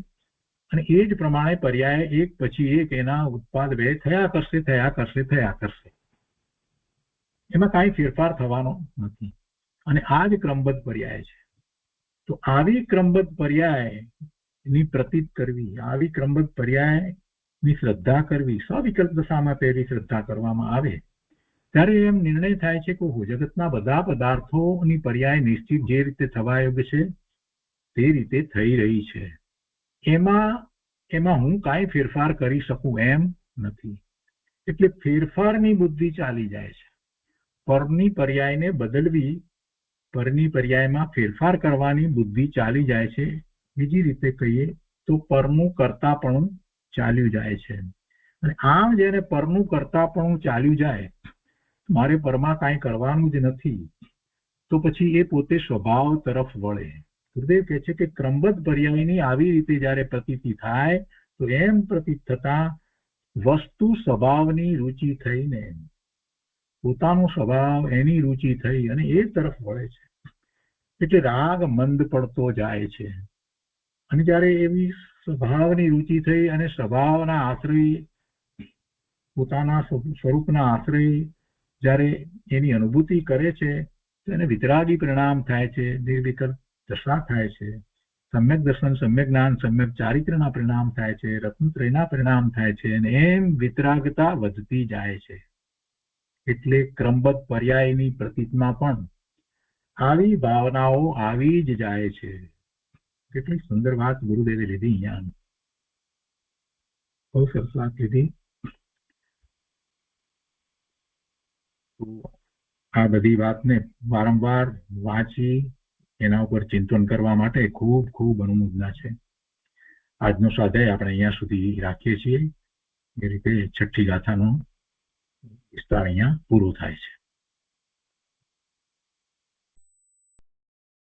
અને એ જ પ્રમાણે પર્યાય એક પછી એક એના ઉત્પાદ વ્યય થયા કરશે. એમાં કાંઈ ફેરફાર થવાનો નથી. અને આ જ ક્રમબદ્ધ પર્યાય છે. તો આવી ક્રમબદ્ધ પર્યાયની પ્રતીત કરવી, આવી ક્રમબદ્ધ પર્યાયની શ્રદ્ધા કરવી, સવિકલ્પ દશામાં પહેલી શ્રદ્ધા કરવામાં આવે ત્યારે એમ નિર્ણય થાય છે કે જગતના બધા પદાર્થોની પર્યાય નિશ્ચિત જે રીતે થવા યોગ્ય છે તે રીતે થઈ રહી છે. એમાં હું કાંઈ ફેરફાર કરી શકું એમ નથી. એટલે ફેરફારની બુદ્ધિ ચાલી જાય છે. પરની પર્યાયને બદલવી, પરની પર્યાયમાં ફેરફાર કરવાની બુદ્ધિ ચાલી જાય છે. બીજી રીતે કહીએ તો પરનું કરતાપણું ચાલ્યું જાય છે. અને આમ જ્યારે પરનું કરતાપણું ચાલ્યું જાય, મારે પરમાં કાંઈ કરવાનું જ નથી, તો પછી એ પોતે સ્વભાવ તરફ વળે. ગુરુદેવ કહે છે કે ક્રમબદ્ધ પર્યાયની આવી રીતે જ્યારે પ્રતીતિ થાય તો એમ પ્રતીત થતા વસ્તુ સ્વભાવની રુચિ થઈને, પોતાનો સ્વભાવ એની રુચિ થઈ અને એ તરફ વળે છે. એટલે રાગ મંદ પડતો જાય છે. અને જ્યારે એવી સ્વભાવની રુચિ થઈ અને સ્વભાવના આશ્રય, પોતાના સ્વરૂપના આશ્રય જ્યારે એની અનુભૂતિ કરે છે તો એને વિતરાગી પરિણામ થાય છે, નિર્વિકલ્પ દશા થાય છે, સમ્યક દર્શન, સમ્યક જ્ઞાન, સમ્યક ચારિત્રના પરિણામ થાય છે, રત્નત્રયના પરિણામ થાય છે, અને એમ વિતરાગતા વધતી જાય છે. એટલે ક્રમબદ્ધ પર્યાયની પ્રતીતમાં પણ આવી ભાવનાઓ આવી જ જાય છે. કેટલી સુંદર વાત ગુરુદેવે લીધી અહીંયા, બહુ સરસ વાત લીધી. આ બધી વાતને વારંવાર વાંચી એના ઉપર ચિંતન કરવા માટે ખૂબ ખૂબ અનુમોદના છે. આજનો સ્વાધ્યાય આપણે અહીંયા સુધી રાખીએ છીએ. એ રીતે છઠ્ઠી ગાથાનો વિસ્તાર અહીંયા પૂરો થાય છે.